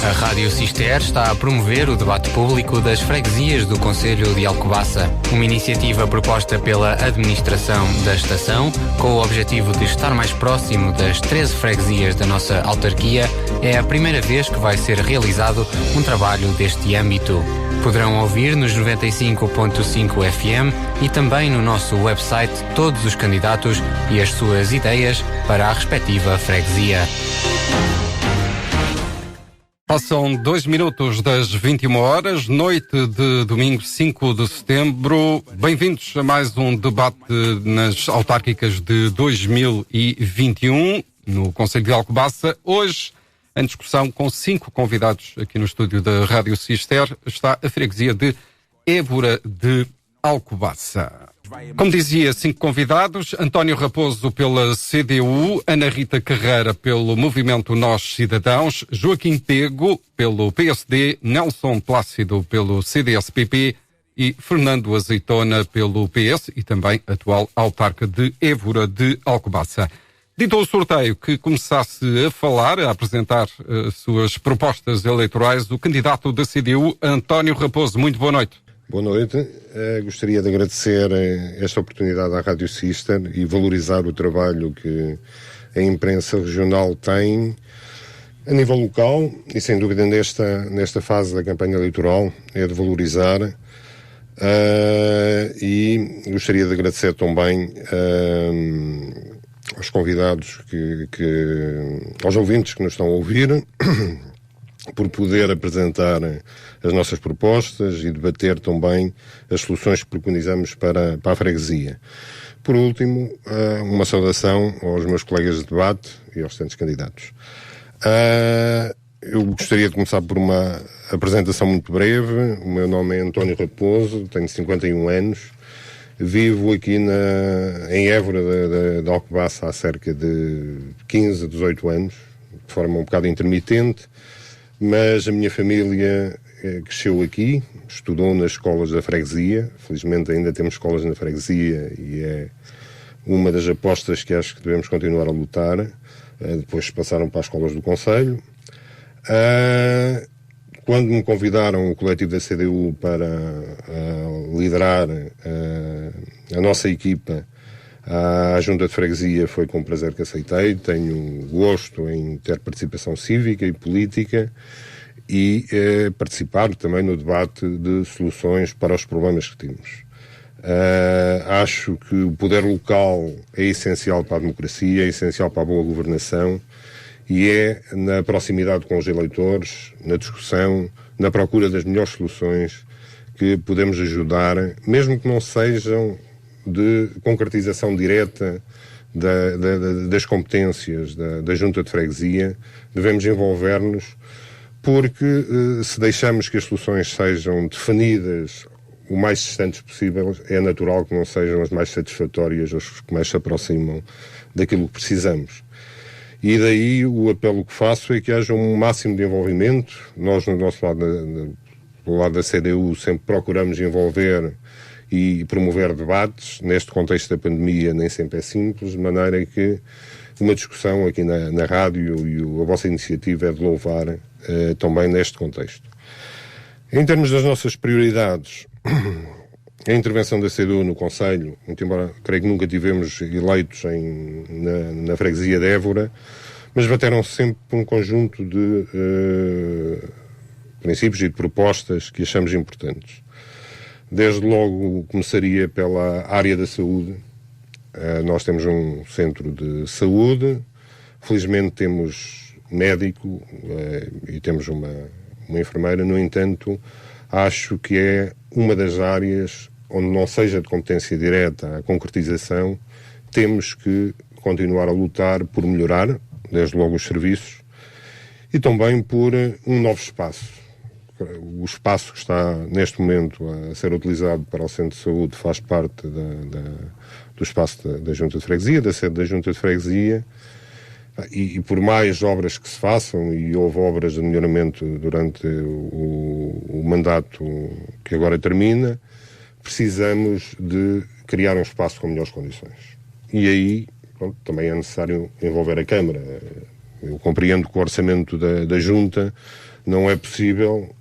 A Rádio Cister está a promover o debate público das freguesias do Concelho de Alcobaça, uma iniciativa proposta pela administração da estação, com o objetivo de estar mais próximo das 13 freguesias da nossa autarquia. É a primeira vez que vai ser realizado um trabalho deste âmbito. Poderão ouvir nos 95.5 FM e também no nosso website todos os candidatos e as suas ideias para a respectiva freguesia. Passam 2 minutos das 21 horas, noite de domingo 5 de setembro. Bem-vindos a mais um debate nas autárquicas de 2021 no Concelho de Alcobaça. Hoje, em discussão com 5 convidados aqui no estúdio da Rádio Cister, está a freguesia de Évora de Alcobaça. Como dizia, 5 convidados: António Raposo pela CDU, Ana Rita Carreira pelo Movimento Nós Cidadãos, Joaquim Pego pelo PSD, Nelson Plácido pelo CDS-PP e Fernando Azeitona pelo PS e também atual autarca de Évora de Alcobaça. Dito o sorteio que começasse a falar, a apresentar suas propostas eleitorais, o candidato da CDU, António Raposo. Muito boa noite. Boa noite. Gostaria de agradecer esta oportunidade à Rádio Cister e valorizar o trabalho que a imprensa regional tem a nível local e, sem dúvida, nesta fase da campanha eleitoral é de valorizar. E gostaria de agradecer também aos convidados, aos ouvintes que nos estão a ouvir, por poder apresentar as nossas propostas e debater também as soluções que preconizamos para a freguesia. Por último, uma saudação aos meus colegas de debate e aos restantes candidatos. Eu gostaria de começar por uma apresentação muito breve. O meu nome é António Raposo, tenho 51 anos, vivo aqui em Évora de Alcobaça há cerca de 15 a 18 anos, de forma um bocado intermitente, mas a minha família cresceu aqui, estudou nas escolas da freguesia. Felizmente ainda temos escolas na freguesia e é uma das apostas que acho que devemos continuar a lutar. Depois passaram para as escolas do Concelho. Quando me convidaram o coletivo da CDU para liderar a nossa equipa à Junta de Freguesia, foi com prazer que aceitei. Tenho gosto em ter participação cívica e política e participar também no debate de soluções para os problemas que temos. Acho que o poder local é essencial para a democracia, é essencial para a boa governação e é na proximidade com os eleitores, na discussão, na procura das melhores soluções que podemos ajudar, mesmo que não sejam de concretização direta das competências da Junta de Freguesia. Devemos envolver-nos, porque se deixamos que as soluções sejam definidas o mais distantes possível, é natural que não sejam as mais satisfatórias, as que mais se aproximam daquilo que precisamos. E daí o apelo que faço é que haja um máximo de envolvimento. Nós, no nosso lado, do lado da CDU, sempre procuramos envolver e promover debates. Neste contexto da pandemia nem sempre é simples, de maneira que uma discussão aqui na rádio e a vossa iniciativa é de louvar também neste contexto. Em termos das nossas prioridades, a intervenção da CDU no Concelho, muito embora creio que nunca tivemos eleitos na freguesia de Évora, mas bateram sempre por um conjunto de princípios e de propostas que achamos importantes. Desde logo começaria pela área da saúde. Nós temos um centro de saúde, felizmente temos médico e temos uma enfermeira. No entanto, acho que é uma das áreas onde não seja de competência direta a concretização. Temos que continuar a lutar por melhorar, desde logo, os serviços e também por um novo espaço. O espaço que está neste momento a ser utilizado para o centro de saúde faz parte do espaço da Junta de Freguesia, da sede da Junta de Freguesia, e por mais obras que se façam, e houve obras de melhoramento durante o mandato que agora termina, precisamos de criar um espaço com melhores condições. E aí, pronto, também é necessário envolver a Câmara. Eu compreendo que o orçamento da Junta Não é possível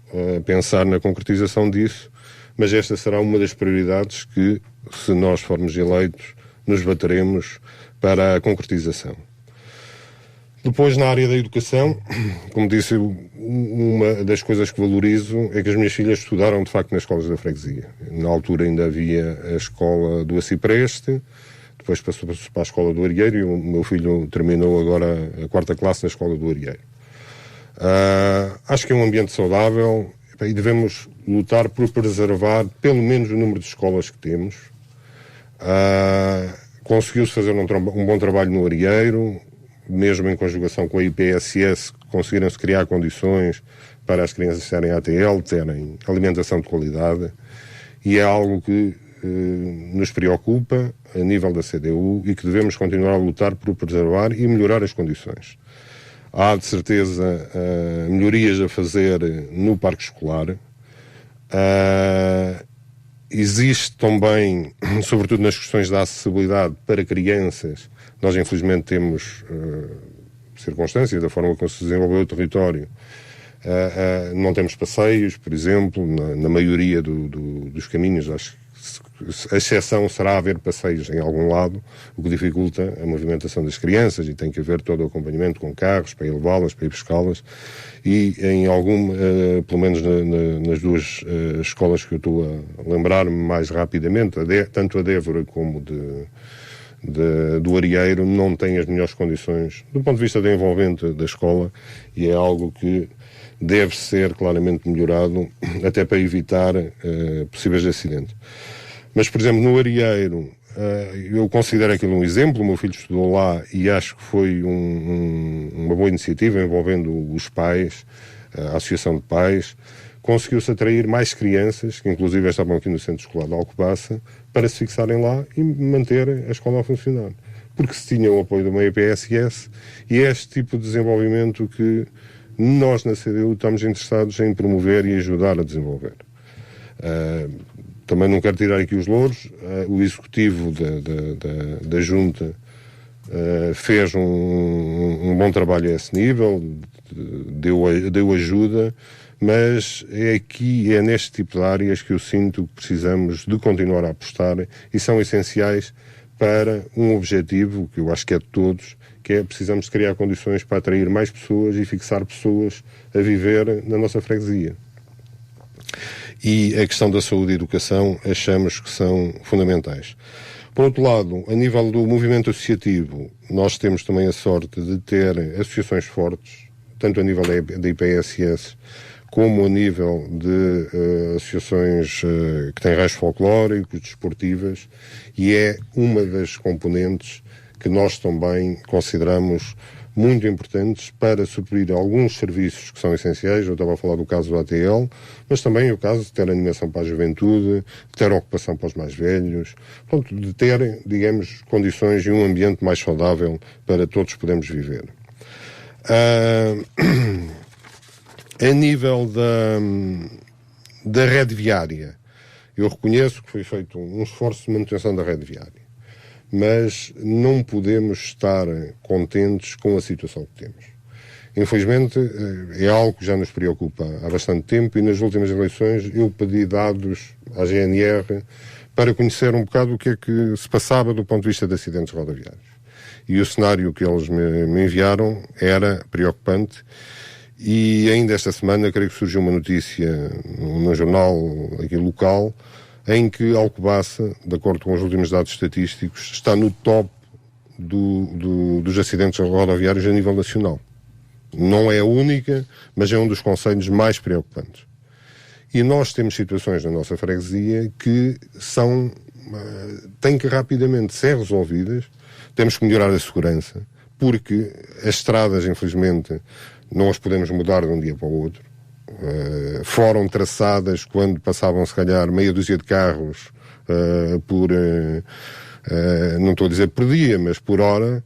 pensar na concretização disso, mas esta será uma das prioridades que, se nós formos eleitos, nos bateremos para a concretização. Depois, na área da educação, como disse, uma das coisas que valorizo é que as minhas filhas estudaram, de facto, nas escolas da freguesia. Na altura ainda havia a escola do Acipreste, depois passou-se para a escola do Arieiro e o meu filho terminou agora a 4ª classe na escola do Arieiro. Acho que é um ambiente saudável e devemos lutar por preservar pelo menos o número de escolas que temos. Conseguiu-se fazer um bom trabalho no Arieiro, mesmo em conjugação com a IPSS, conseguiram-se criar condições para as crianças terem ATL, terem alimentação de qualidade, e é algo que nos preocupa a nível da CDU e que devemos continuar a lutar por preservar e melhorar as condições. Há, de certeza, melhorias a fazer no parque escolar. Existe também, sobretudo nas questões da acessibilidade para crianças, nós infelizmente temos circunstâncias da forma como se desenvolveu o território. Não temos passeios, por exemplo, na maioria dos caminhos. Acho que a exceção será haver passeios em algum lado, o que dificulta a movimentação das crianças, e tem que haver todo o acompanhamento com carros para ir levá-las, para ir buscá-las, e em pelo menos nas duas escolas que eu estou a lembrar-me mais rapidamente, tanto a de Évora como do Arieiro, não têm as melhores condições do ponto de vista do envolvimento da escola, e é algo que deve ser claramente melhorado até para evitar possíveis acidentes. Mas, por exemplo, no Arieiro, eu considero aquilo um exemplo. O meu filho estudou lá e acho que foi uma boa iniciativa envolvendo os pais, a Associação de Pais. Conseguiu-se atrair mais crianças, que inclusive estavam aqui no Centro Escolar de Alcobaça, para se fixarem lá e manter a escola a funcionar. Porque se tinha o apoio do meio PSS, e é este tipo de desenvolvimento que nós na CDU estamos interessados em promover e ajudar a desenvolver. Também não quero tirar aqui os louros. O executivo da Junta fez um bom trabalho a esse nível, deu ajuda, mas é neste tipo de áreas que eu sinto que precisamos de continuar a apostar, e são essenciais para um objetivo que eu acho que é de todos, que é precisamos de criar condições para atrair mais pessoas e fixar pessoas a viver na nossa freguesia. E a questão da saúde e educação achamos que são fundamentais. Por outro lado, a nível do movimento associativo, nós temos também a sorte de ter associações fortes, tanto a nível da IPSS como a nível de associações que têm raios folclóricos, desportivas, e é uma das componentes que nós também consideramos muito importantes para suprir alguns serviços que são essenciais. Eu estava a falar do caso do ATL, mas também o caso de ter animação para a juventude, de ter ocupação para os mais velhos, portanto, de ter, digamos, condições e um ambiente mais saudável para todos podermos viver. A nível da rede viária, eu reconheço que foi feito um esforço de manutenção da rede viária, mas não podemos estar contentes com a situação que temos. Infelizmente, é algo que já nos preocupa há bastante tempo, e nas últimas eleições eu pedi dados à GNR para conhecer um bocado o que é que se passava do ponto de vista de acidentes rodoviários. E o cenário que eles me enviaram era preocupante, e ainda esta semana creio que surgiu uma notícia no jornal aqui local, em que Alcobaça, de acordo com os últimos dados estatísticos, está no top dos acidentes rodoviários a nível nacional. Não é a única, mas é um dos concelhos mais preocupantes. E nós temos situações na nossa freguesia que têm que rapidamente ser resolvidas. Temos que melhorar a segurança, porque as estradas, infelizmente, não as podemos mudar de um dia para o outro. Foram traçadas quando passavam, se calhar, meia dúzia de carros não estou a dizer por dia, mas por hora.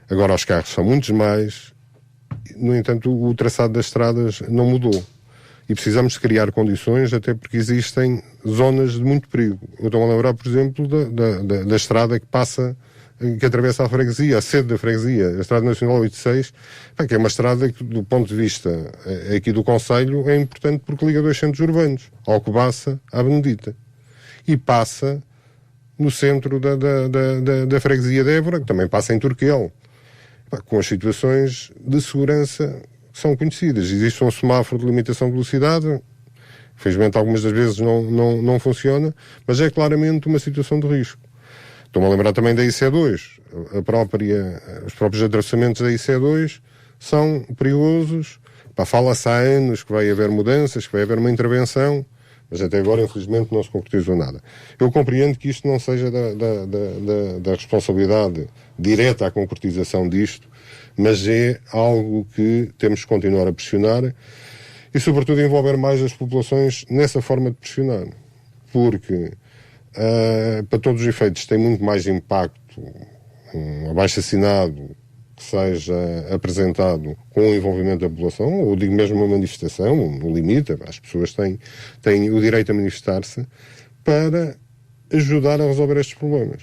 Agora os carros são muitos mais. No entanto, o traçado das estradas não mudou. E precisamos de criar condições, até porque existem zonas de muito perigo. Eu estou a lembrar, por exemplo, da estrada que passa que atravessa a freguesia, a sede da freguesia, a Estrada Nacional 86, que é uma estrada que, do ponto de vista aqui do concelho, é importante porque liga dois centros urbanos, Alcobaça à Benedita. E passa no centro da freguesia de Évora, que também passa em Turquel, com as situações de segurança que são conhecidas. Existe um semáforo de limitação de velocidade, infelizmente algumas das vezes não funciona, mas é claramente uma situação de risco. Estou-me a lembrar também da IC2. Os próprios atravessamentos da IC2 são perigosos. Fala-se há anos que vai haver mudanças, que vai haver uma intervenção, mas até agora, infelizmente, não se concretizou nada. Eu compreendo que isto não seja da responsabilidade direta à concretização disto, mas é algo que temos que continuar a pressionar e, sobretudo, envolver mais as populações nessa forma de pressionar. Porque, para todos os efeitos, tem muito mais impacto um abaixo-assinado que seja apresentado com o envolvimento da população, ou digo mesmo uma manifestação, no limite, as pessoas têm o direito a manifestar-se para ajudar a resolver estes problemas.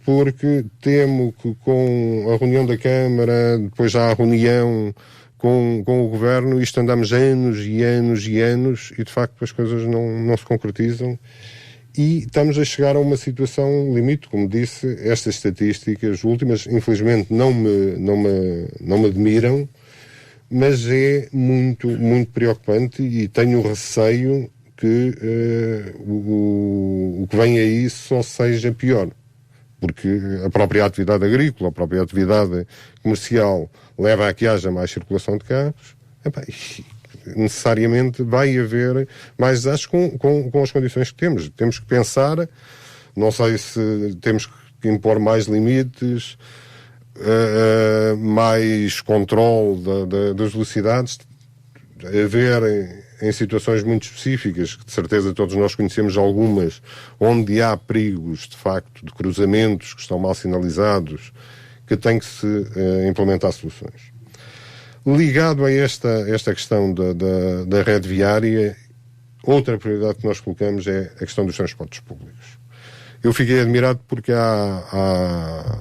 Porque temo que com a reunião da Câmara, depois já a reunião com o Governo, isto andamos anos e anos e anos e de facto as coisas não se concretizam. E estamos a chegar a uma situação limite, como disse, estas estatísticas últimas, infelizmente, não me admiram, mas é muito, muito preocupante e tenho receio que o que vem aí só seja pior. Porque a própria atividade agrícola, a própria atividade comercial leva a que haja mais circulação de carros, necessariamente vai haver mais desastres com as condições que temos. Temos que pensar, não sei se temos que impor mais limites, mais controle das velocidades, haver em situações muito específicas, que de certeza todos nós conhecemos algumas, onde há perigos, de facto, de cruzamentos que estão mal sinalizados, que tem que se implementar soluções. Ligado a esta questão da rede viária, outra prioridade que nós colocamos é a questão dos transportes públicos. Eu fiquei admirado porque há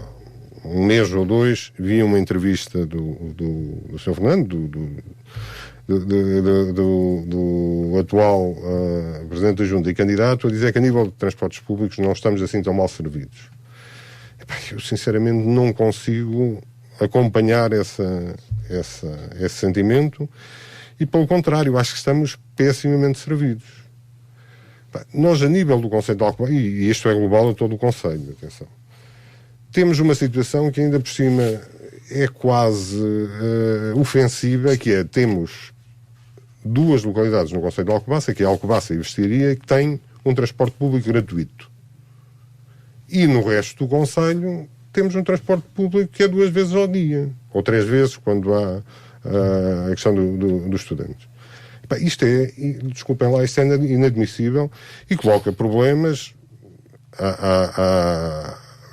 um mês ou dois vi uma entrevista do Sr. Fernando, do atual Presidente da Junta e candidato, a dizer que a nível de transportes públicos não estamos assim tão mal servidos. Eu sinceramente não consigo acompanhar esse sentimento e, pelo contrário, acho que estamos pessimamente servidos. Nós, a nível do Conselho de Alcobaça, e isto é global a todo o Conselho, atenção, temos uma situação que ainda por cima é quase ofensiva, que é, temos duas localidades no Conselho de Alcobaça, que é Alcobaça e Vestiaria, que têm um transporte público gratuito. E no resto do Conselho temos um transporte público que é 2 vezes ao dia, ou 3 vezes quando há a questão dos estudantes. Isto é, desculpem lá, isto é inadmissível e coloca problemas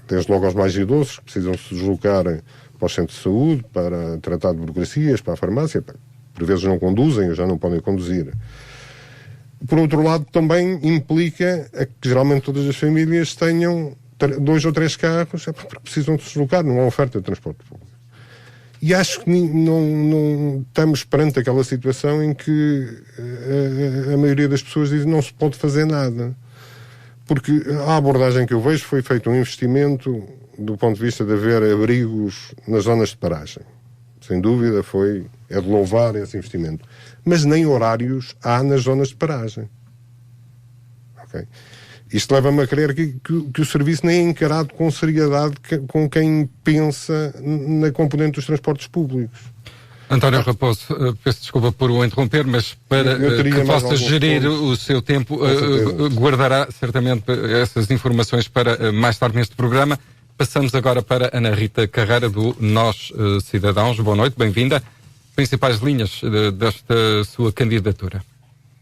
desde logo aos mais idosos, que precisam se deslocar para os centros de saúde, para tratar de burocracias, para a farmácia, por vezes não conduzem ou já não podem conduzir. Por outro lado, também implica que geralmente todas as famílias tenham 2 ou 3 carros, porque precisam de se deslocar, não há oferta de transporte público. E acho que não estamos perante aquela situação em que a maioria das pessoas diz que não se pode fazer nada. Porque a abordagem que eu vejo foi feito um investimento do ponto de vista de haver abrigos nas zonas de paragem. Sem dúvida é de louvar esse investimento. Mas nem horários há nas zonas de paragem. Okay? Isto leva-me a crer que o serviço nem é encarado com seriedade com quem pensa na componente dos transportes públicos. António Raposo, peço desculpa por o interromper, mas para que possa gerir o seu tempo, guardará certamente essas informações para mais tarde neste programa. Passamos agora para Ana Rita Carreira, do Nós Cidadãos. Boa noite, bem-vinda. Principais linhas desta sua candidatura.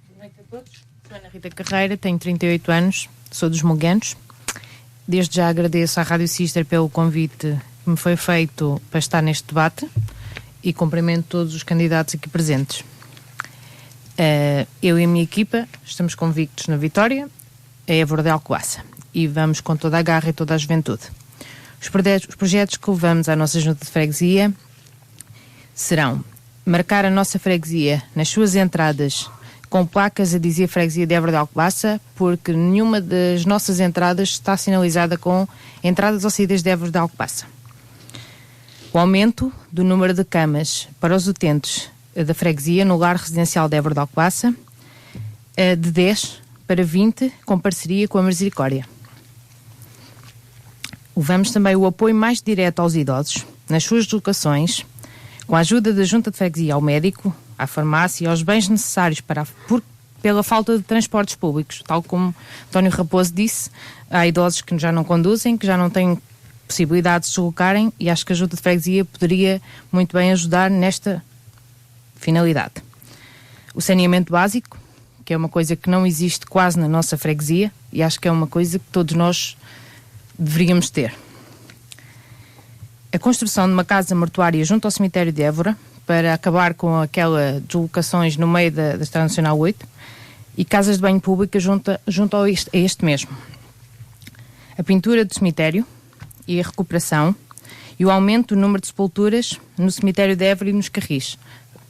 Boa noite a todos. Sou Ana Rita Carreira, tenho 38 anos, sou dos Moguentos. Desde já agradeço à Rádio Sister pelo convite que me foi feito para estar neste debate e cumprimento todos os candidatos aqui presentes. Eu e a minha equipa estamos convictos na vitória, é Évora de Alcobaça, e vamos com toda a garra e toda a juventude. Os projetos que levamos à nossa junta de freguesia serão marcar a nossa freguesia nas suas entradas com placas a dizer freguesia de Évora de Alcobaça, porque nenhuma das nossas entradas está sinalizada com entradas ou saídas de Évora de Alcobaça. O aumento do número de camas para os utentes da freguesia no lar residencial de Évora de Alcobaça, de 10 para 20, com parceria com a Misericórdia. Levamos também o apoio mais direto aos idosos, nas suas deslocações, com a ajuda da Junta de Freguesia ao médico, à farmácia e aos bens necessários pela falta de transportes públicos. Tal como António Raposo disse, há idosos que já não conduzem, que já não têm possibilidade de se deslocarem, e acho que a Junta de Freguesia poderia muito bem ajudar nesta finalidade. O saneamento básico, que é uma coisa que não existe quase na nossa freguesia, e acho que é uma coisa que todos nós deveríamos ter. A construção de uma casa mortuária junto ao cemitério de Évora, para acabar com aquelas deslocações no meio da Estrada Nacional 8, e casas de banho pública junto a este mesmo. A pintura do cemitério e a recuperação, e o aumento do número de sepulturas no cemitério de Évora e nos Carris,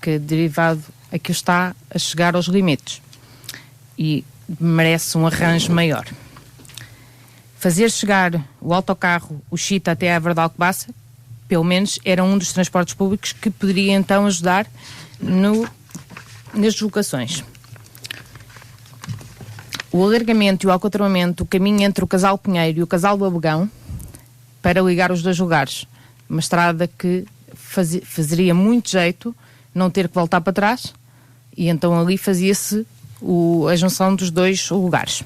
que derivado aqui está a chegar aos limites e merece um arranjo maior. Fazer chegar o autocarro, o Chita, até a Évora de Alcobaça, pelo menos era um dos transportes públicos que poderia então ajudar nas deslocações. O alargamento e o alcatramamento do caminho entre o Casal Pinheiro e o Casal do Abegão, para ligar os dois lugares. Uma estrada que fazeria muito jeito não ter que voltar para trás, e então ali fazia-se a junção dos dois lugares.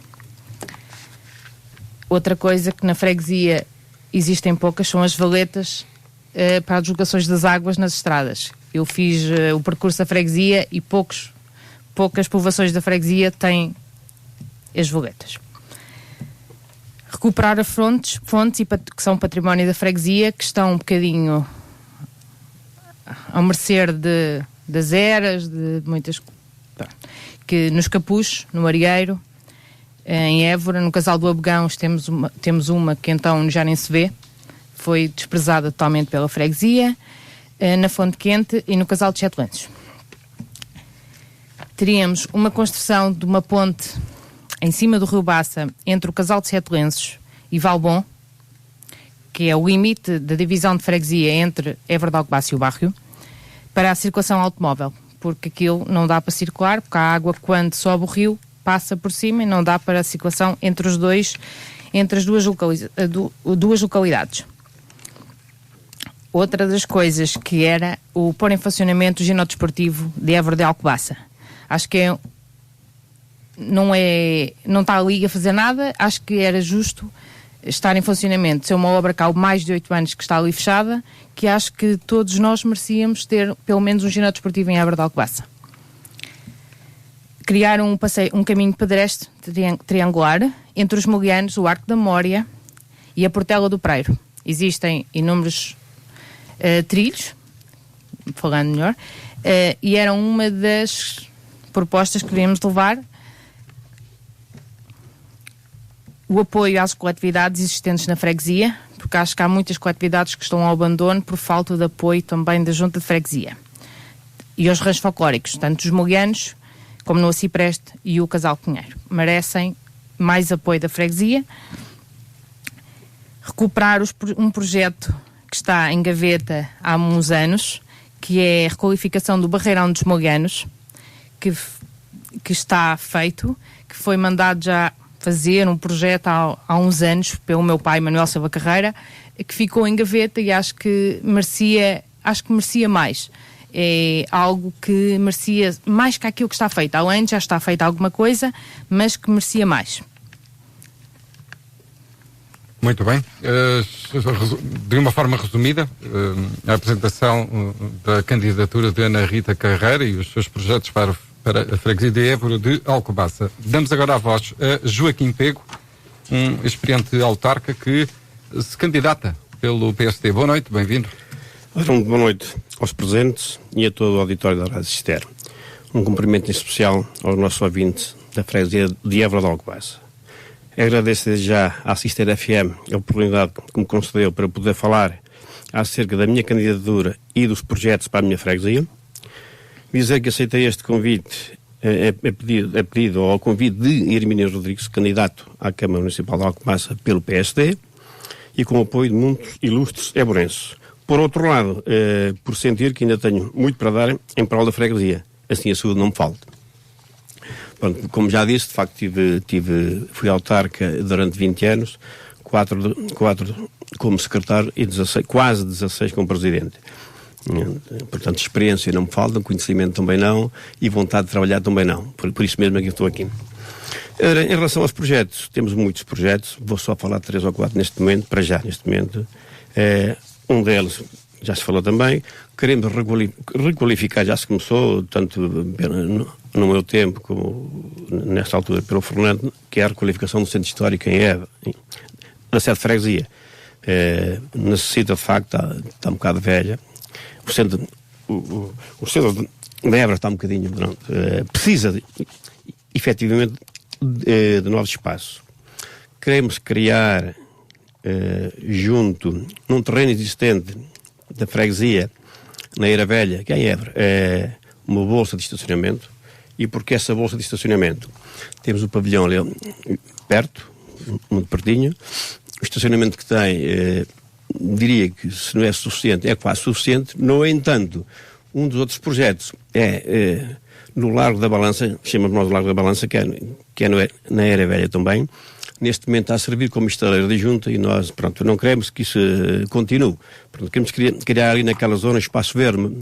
Outra coisa que na freguesia existem poucas são as valetas para as deslocações das águas nas estradas. Eu fiz o percurso da freguesia e poucas povoações da freguesia têm as valetas. Recuperar as fontes que são património da freguesia, que estão um bocadinho ao mercê das eras, de muitas... que nos Capuchos, no Arieiro, em Évora, no Casal do Abegão temos uma que então já nem se vê, foi desprezada totalmente pela freguesia, na Fonte Quente e no Casal de Sete Lenços. Teríamos uma construção de uma ponte em cima do Rio Baça, entre o Casal de Sete Lenços e Valbom, que é o limite da divisão de freguesia entre Évora de Alcobaça e o Bárreo, para a circulação automóvel, porque aquilo não dá para circular, porque a água, quando sobe o rio, passa por cima e não dá para a circulação entre as duas localidades. Outra das coisas que era o pôr em funcionamento o ginásio desportivo de Évora de Alcobaça. Acho que não está ali a fazer nada, acho que era justo estar em funcionamento. Se é uma obra que há mais de 8 anos que está ali fechada, que acho que todos nós merecíamos ter pelo menos um ginásio desportivo em Évora de Alcobaça. Criar um caminho pedestre triangular entre os Molianos, o Arco da Mória e a Portela do Preiro. Existem inúmeros trilhos, falando melhor, e era uma das propostas que queríamos levar. O apoio às coletividades existentes na freguesia, porque acho que há muitas coletividades que estão ao abandono por falta de apoio também da Junta de Freguesia. E aos ranchos folclóricos, tanto os Molianos como no Acipreste e o Casal Pinheiro. Merecem mais apoio da freguesia. Recuperar um projeto que está em gaveta há uns anos, que é a requalificação do Barreirão dos Molianos, que está feito, que foi mandado já fazer um projeto há uns anos pelo meu pai, Manuel Silva Carreira, que ficou em gaveta e acho que merecia mais. É algo que merecia mais que aquilo que está feito. Além de já está feita alguma coisa, mas que merecia mais. Muito bem. De uma forma resumida, a apresentação da candidatura de Ana Rita Carreira e os seus projetos para a freguesia de Évora de Alcobaça. Damos agora a voz a Joaquim Pego, um experiente autarca que se candidata pelo PSD. Boa noite, bem-vindo. Muito boa noite aos presentes e a todo o auditório da Rádio Cister. Um cumprimento em especial aos nossos ouvintes da freguesia de Évora de Alcobaça. Agradeço desde já à Cister FM a oportunidade que me concedeu para poder falar acerca da minha candidatura e dos projetos para a minha freguesia. Dizer que aceitei este convite a pedido ao convite de Hermínio Rodrigues, candidato à Câmara Municipal de Alcobaça pelo PSD, e com o apoio de muitos ilustres eburenses. Por outro lado, por sentir que ainda tenho muito para dar em prol da freguesia. Assim a saúde não me falta. Pronto, como já disse, de facto fui autarca durante 20 anos, 4 como secretário e quase 16 como presidente. Portanto, experiência não me falta, conhecimento também não, e vontade de trabalhar também não. Por isso mesmo é que eu estou aqui. Em relação aos projetos, temos muitos projetos, vou só falar de 3 ou 4 neste momento, para já neste momento. Um deles, já se falou também, queremos requalificar, já se começou, tanto no meu tempo como nesta altura pelo Fernando, que é a requalificação do centro histórico em Évora, na sede de freguesia. Necessita, de facto, está um bocado velha. O centro de Évora está um bocadinho, precisa efetivamente de novos espaços. Queremos criar junto, num terreno existente da freguesia, na Eira Velha, que é em Évora, uma bolsa de estacionamento. E porque essa bolsa de estacionamento? Temos o pavilhão ali perto, muito pertinho. O estacionamento que tem, diria que se não é suficiente, é quase suficiente. No entanto, um dos outros projetos é no Largo da Balança, chamamos nós o Largo da Balança, que é na Eira Velha também. Neste momento está a servir como estaleiro de junta e nós, pronto, não queremos que isso continue. Portanto, queremos criar ali naquela zona um espaço verde, um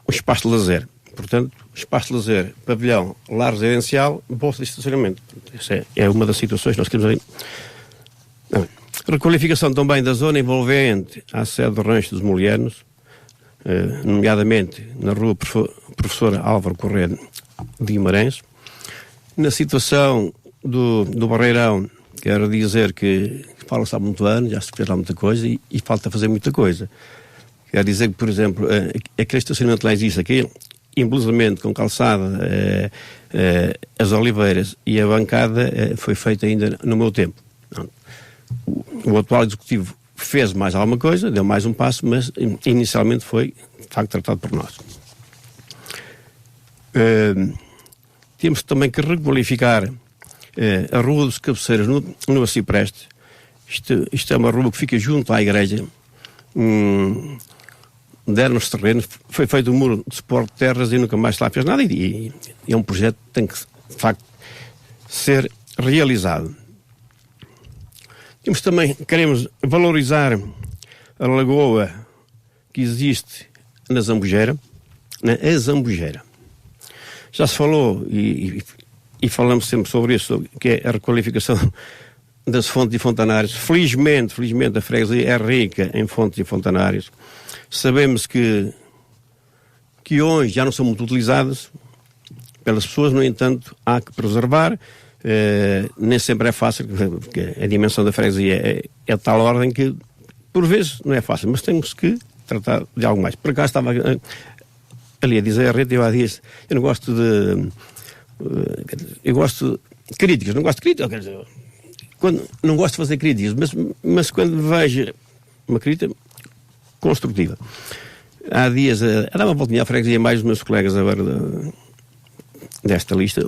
espaço de lazer. Portanto, espaço de lazer, pavilhão, lar residencial, bolsa de estacionamento. Essa é uma das situações que nós queremos ali. Requalificação também da zona envolvente à sede do Rancho dos Molianos, nomeadamente na rua Professor Álvaro Correia de Guimarães. Na situação do Barreirão, quero dizer que fala-se há muito ano, já se fez lá muita coisa e falta fazer muita coisa. Quero dizer que, por exemplo, aquele estacionamento lá existe, aquele embelezamento com calçada, as oliveiras e a bancada foi feita ainda no meu tempo. O atual executivo fez mais alguma coisa, deu mais um passo, mas inicialmente foi, de facto, tratado por nós. Temos também que requalificar a Rua dos Cabeceiros no Acipreste. Isto é uma rua que fica junto à igreja. Deram-nos terrenos, foi feito um muro de suporte de terras e nunca mais se lá fez nada. E é um projeto que tem que, de facto, ser realizado. Queremos valorizar a lagoa que existe na Zambujeira. A Zambujeira. Já se falou e falamos sempre sobre isso, que é a requalificação das fontes e fontanários. Felizmente a freguesia é rica em fontes e fontanários. Sabemos que hoje já não são muito utilizadas pelas pessoas, no entanto, há que preservar. Nem sempre é fácil, porque a dimensão da freguesia é de tal ordem que, por vezes, não é fácil, mas temos que tratar de algo mais. Por acaso estava ali a dizer a rede, eu há dias, eu não gosto de... eu gosto de críticas, não gosto de críticas, quer dizer, não gosto de fazer críticas, mas quando vejo uma crítica construtiva. Há dias, a dar uma voltinha à freguesia, mais os meus colegas agora desta lista,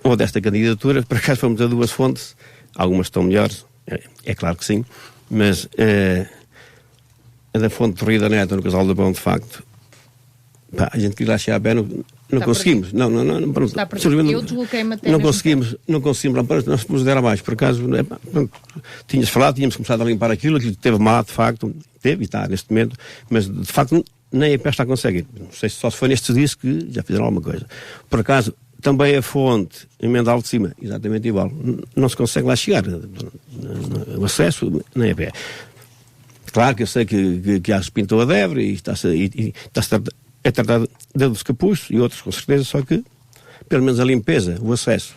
ou desta candidatura, por acaso fomos a 2 fontes, algumas estão melhores, é claro que sim, mas a da fonte de Rio da Neta, no Casal do Bom, de facto, a gente queria lá chegar bem, não conseguimos. Não, eu desloquei-me até não conseguimos, nós podemos dar abaixo. Por acaso, tínhamos falado, tínhamos começado a limpar aquilo teve má, de facto, teve e está neste momento, mas de facto nem a pé está a conseguir. Não sei se só se foi nestes dias que já fizeram alguma coisa. Por acaso, também a fonte em Mendal de Cima, exatamente igual. Não se consegue lá chegar. O acesso nem a pé. Claro que eu sei que já se pintou a Débora e está-se a tratar dos capuchos e outros com certeza, só que pelo menos a limpeza, o acesso.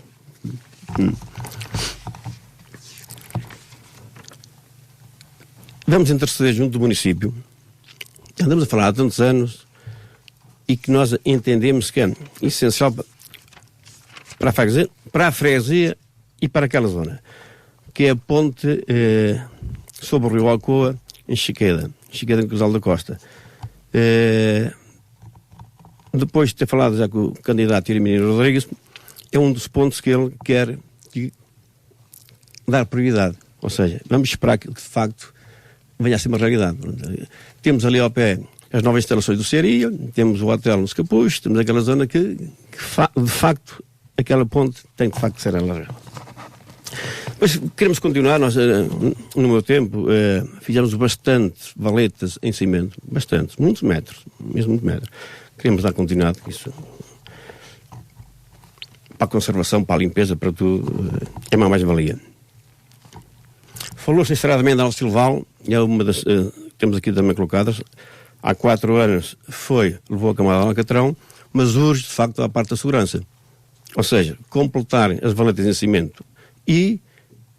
Vamos interceder junto do município. Andamos a falar há tantos anos e que nós entendemos que é essencial para a freguesia e para aquela zona, que é a ponte sobre o Rio Alcoa, em Chiqueda em Cruzal da Costa. Depois de ter falado já com o candidato Irimino Rodrigues, é um dos pontos que ele quer dar prioridade. Ou seja, vamos esperar que de facto venha a ser uma realidade. Temos ali ao pé as novas instalações do Cearia, temos o hotel nos Capuchos, temos aquela zona que de facto, aquela ponte tem de facto de ser alargada. Mas queremos continuar. Nós, no meu tempo, fizemos bastante valetas em cimento, bastante, muitos metros, mesmo muitos metros. Queremos dar continuidade com isso. Para a conservação, para a limpeza, para tudo, é uma mais-valia. Falou sinceradamente da Silval, é uma das temos aqui também colocadas. Há 4 anos levou a camada ao Alcatrão, mas urge, de facto, a parte da segurança. Ou seja, completar as valetas em cimento e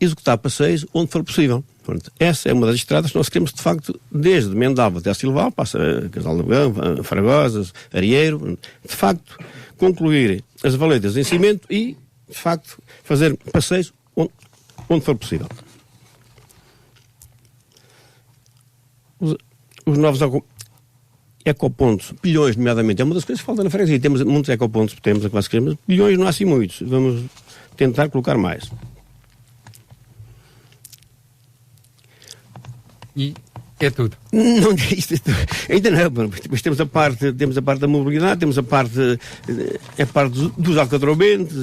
executar passeios onde for possível. Portanto, essa é uma das estradas que nós queremos, de facto, desde Mendalva até a Silval, passa Casal de Begão, Faragosas, Arieiro, de facto, concluir as valetas em cimento e, de facto, fazer passeios onde for possível. Os novos ecopontos, bilhões, nomeadamente, é uma das coisas que falta na freguesia. Temos muitos ecopontos, temos a classe que queremos, bilhões não há assim muitos. Vamos tentar colocar mais. E é tudo. Não é isto, ainda não. Depois temos a parte da mobilidade, temos a parte dos alcatrobentes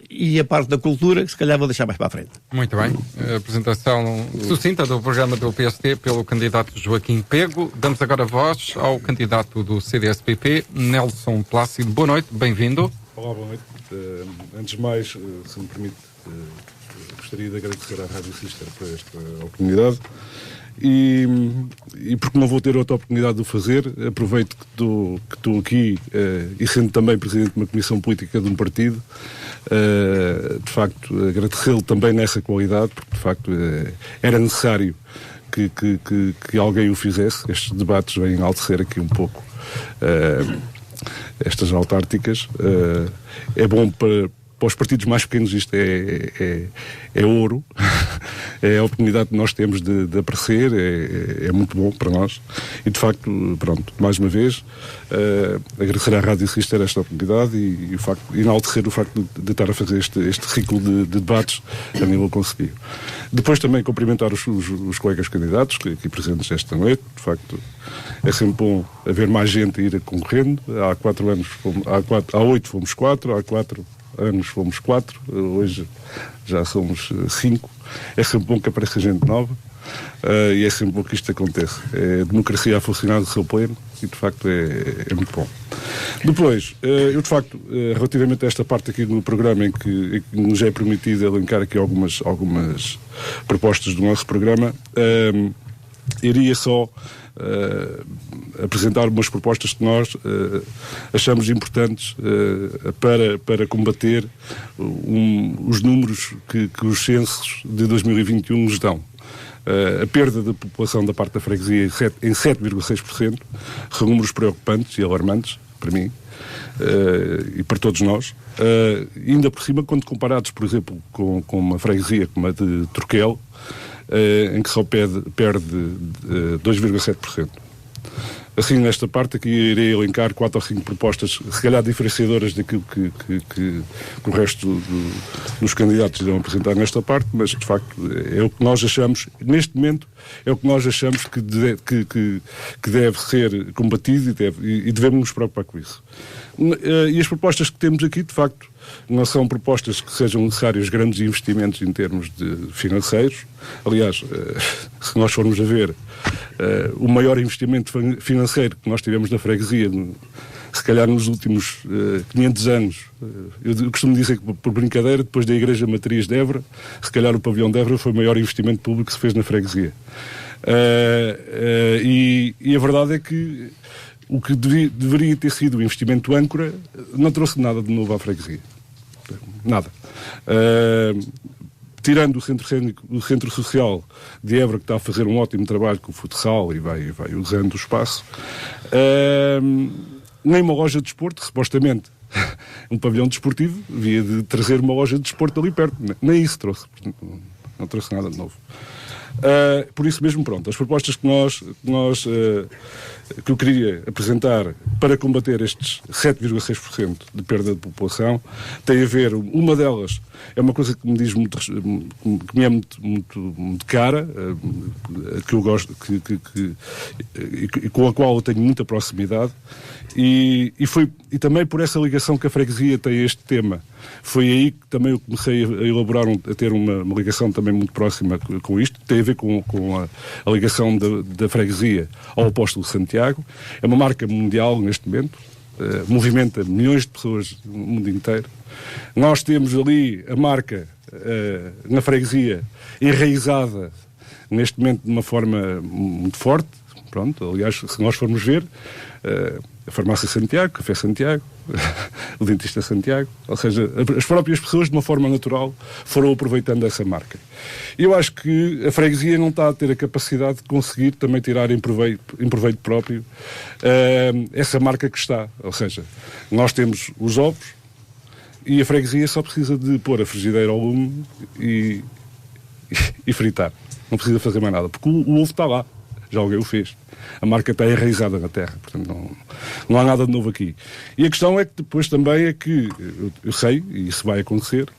e a parte da cultura, que se calhar vou deixar mais para a frente. Muito bem. A apresentação sucinta do programa do PST pelo candidato Joaquim Pego. Damos agora voz ao candidato do CDS-PP, Nelson Plácido. Boa noite, bem-vindo. Olá, boa noite. Antes de mais, se me permite, gostaria de agradecer à Rádio Sister por esta oportunidade e porque não vou ter outra oportunidade de o fazer, aproveito que estou aqui e sendo também presidente de uma comissão política de um partido, de facto agradecê-lo também nessa qualidade, porque de facto era necessário que alguém o fizesse. Estes debates vêm enaltecer aqui um pouco estas autárquicas. É bom para os partidos mais pequenos, isto é ouro. É a oportunidade que nós temos de aparecer, é muito bom para nós. E de facto, pronto, mais uma vez, agradecer à Rádio Sister esta oportunidade e enaltecer o facto de estar a fazer este ciclo de debates a nível conselho. Depois também cumprimentar os colegas candidatos aqui presentes esta noite. De facto, é sempre bom haver mais gente a ir concorrendo. Há 8 fomos 4, há 4 anos fomos 4, hoje já somos 5. É sempre bom que apareça gente nova e é sempre bom que isto aconteça. É a democracia a funcionar do seu pleno e de facto é muito bom. Depois, eu de facto, relativamente a esta parte aqui do programa em que nos é permitido elencar aqui algumas propostas do nosso programa, iria só apresentar umas propostas que nós achamos importantes para combater os números que os censos de 2021 nos dão. A perda da população da parte da freguesia em 7,6%, são números preocupantes e alarmantes para mim e para todos nós. Ainda por cima, quando comparados, por exemplo, com uma freguesia como a de Turquel, em que só perde 2,7%. Assim, nesta parte aqui irei elencar 4 ou 5 propostas, se calhar diferenciadoras daquilo que o resto dos candidatos irão apresentar nesta parte, mas de facto é o que nós achamos, neste momento, é o que nós achamos que deve ser combatido e devemos nos preocupar com isso. E as propostas que temos aqui, de facto, não são propostas que sejam necessários grandes investimentos em termos de financeiros. Aliás, se nós formos a ver o maior investimento financeiro que nós tivemos na freguesia, se calhar nos últimos 500 anos, eu costumo dizer que, por brincadeira, depois da Igreja Matriz de Évora, se calhar o pavilhão de Évora foi o maior investimento público que se fez na freguesia. E a verdade é que o que deveria ter sido o investimento âncora não trouxe nada de novo à freguesia. Nada. Tirando o Centro Social de Évora, que está a fazer um ótimo trabalho com o futsal e vai usando o espaço, nem uma loja de desporto, que supostamente um pavilhão desportivo, havia de trazer uma loja de desporto ali perto. Nem isso trouxe. Portanto, não trouxe nada de novo. Por isso mesmo, pronto, as propostas que eu queria apresentar para combater estes 7,6% de perda de população tem a ver, uma delas é uma coisa que me diz muito, que me é muito cara, que eu gosto, e com a qual eu tenho muita proximidade, e também por essa ligação que a freguesia tem a este tema. Foi aí que também eu comecei a elaborar, a ter uma ligação também muito próxima com isto. Tem a ver com a ligação da freguesia ao Apóstolo Santiago. É uma marca mundial neste momento, movimenta milhões de pessoas no mundo inteiro. Nós temos ali a marca na freguesia enraizada neste momento de uma forma muito forte. Pronto, aliás, se nós formos ver, a farmácia Santiago, Café Santiago, o dentista Santiago, ou seja, as próprias pessoas de uma forma natural foram aproveitando essa marca. Eu acho que a freguesia não está a ter a capacidade de conseguir também tirar em proveito próprio essa marca que está. Ou seja, nós temos os ovos e a freguesia só precisa de pôr a frigideira ao lume e fritar. Não precisa fazer mais nada, porque o ovo está lá. Já alguém o fez. A marca está enraizada na terra, portanto não há nada de novo aqui. E a questão é que depois também é que, eu sei, e isso vai acontecer,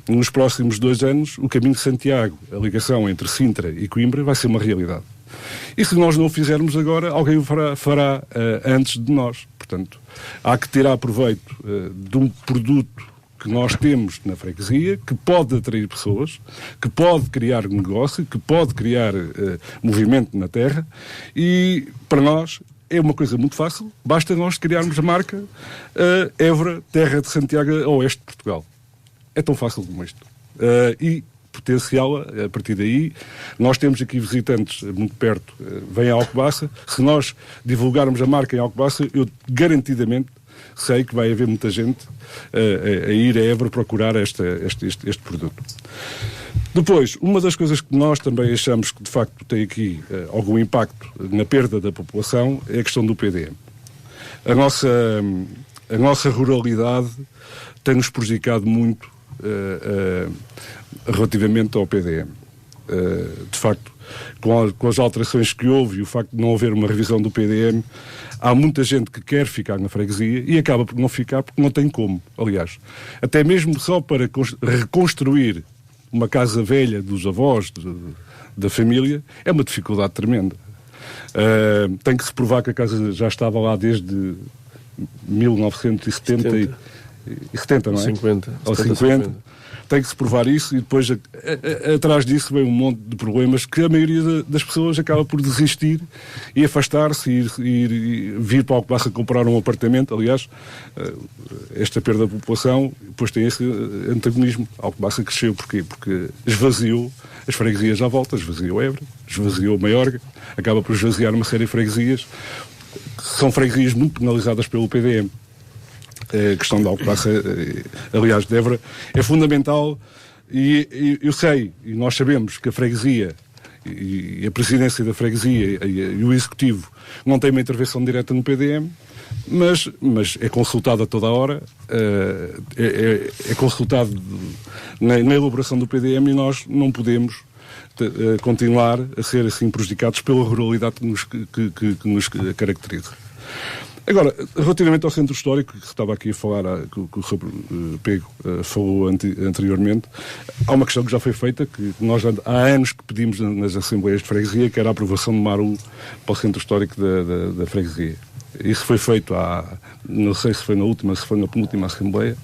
nos próximos 2 anos, o Caminho de Santiago, a ligação entre Sintra e Coimbra, vai ser uma realidade. E se nós não o fizermos agora, alguém o fará antes de nós. Portanto, há que tirar proveito de um produto que nós temos na freguesia, que pode atrair pessoas, que pode criar negócio, que pode criar movimento na terra, e para nós é uma coisa muito fácil, basta nós criarmos a marca Évora, Terra de Santiago, a oeste de Portugal. É tão fácil como isto. E potencial, a partir daí, nós temos aqui visitantes muito perto, vêm a Alcobaça. Se nós divulgarmos a marca em Alcobaça, eu garantidamente sei que vai haver muita gente a ir a Évora procurar este produto. Depois, uma das coisas que nós também achamos que de facto tem aqui algum impacto na perda da população é a questão do PDM. A nossa ruralidade tem-nos prejudicado muito relativamente ao PDM. De facto, com as alterações que houve e o facto de não haver uma revisão do PDM, há muita gente que quer ficar na freguesia e acaba por não ficar porque não tem como. Aliás, até mesmo só para reconstruir uma casa velha dos avós, da família, é uma dificuldade tremenda. Tem que se provar que a casa já estava lá desde 1970 e 70, não é? 50. Ou 50. Tem que se provar isso e depois atrás disso vem um monte de problemas que a maioria das pessoas acaba por desistir e afastar-se e vir para Alcobaça comprar um apartamento. Aliás, esta perda da população depois tem esse antagonismo. Alcobaça cresceu porquê? Porque esvaziou as freguesias à volta, esvaziou Évora, esvaziou Maiorga, acaba por esvaziar uma série de freguesias que são freguesias muito penalizadas pelo PDM. A questão da Alcobaça, aliás, de Évora, é fundamental e eu sei, e nós sabemos que a freguesia e a presidência da freguesia e o executivo não têm uma intervenção direta no PDM, mas é consultado a toda a hora, é consultado na elaboração do PDM e nós não podemos continuar a ser assim prejudicados pela ruralidade que nos caracteriza. Agora, relativamente ao centro histórico, que estava aqui a falar, que o Sr. Pego falou anteriormente, há uma questão que já foi feita, que nós há anos que pedimos nas assembleias de freguesia, que era a aprovação de uma ARU para o centro histórico da freguesia. Isso foi feito não sei se foi na última, se foi na penúltima assembleia,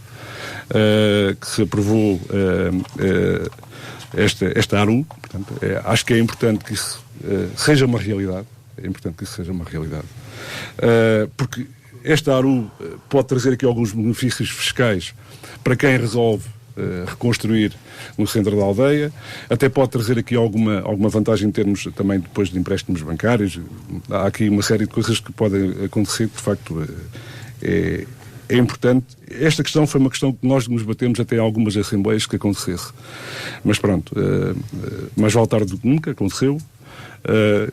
que se aprovou esta ARU. Portanto, acho que é importante que isso seja uma realidade. É importante que isso seja uma realidade. Porque esta ARU pode trazer aqui alguns benefícios fiscais para quem resolve reconstruir no centro da aldeia, até pode trazer aqui alguma vantagem em termos também depois de empréstimos bancários. Há aqui uma série de coisas que podem acontecer, que de facto é importante. Esta questão foi uma questão que nós nos batemos até algumas assembleias que acontecesse. Mas pronto, mais vale tarde do que nunca, aconteceu.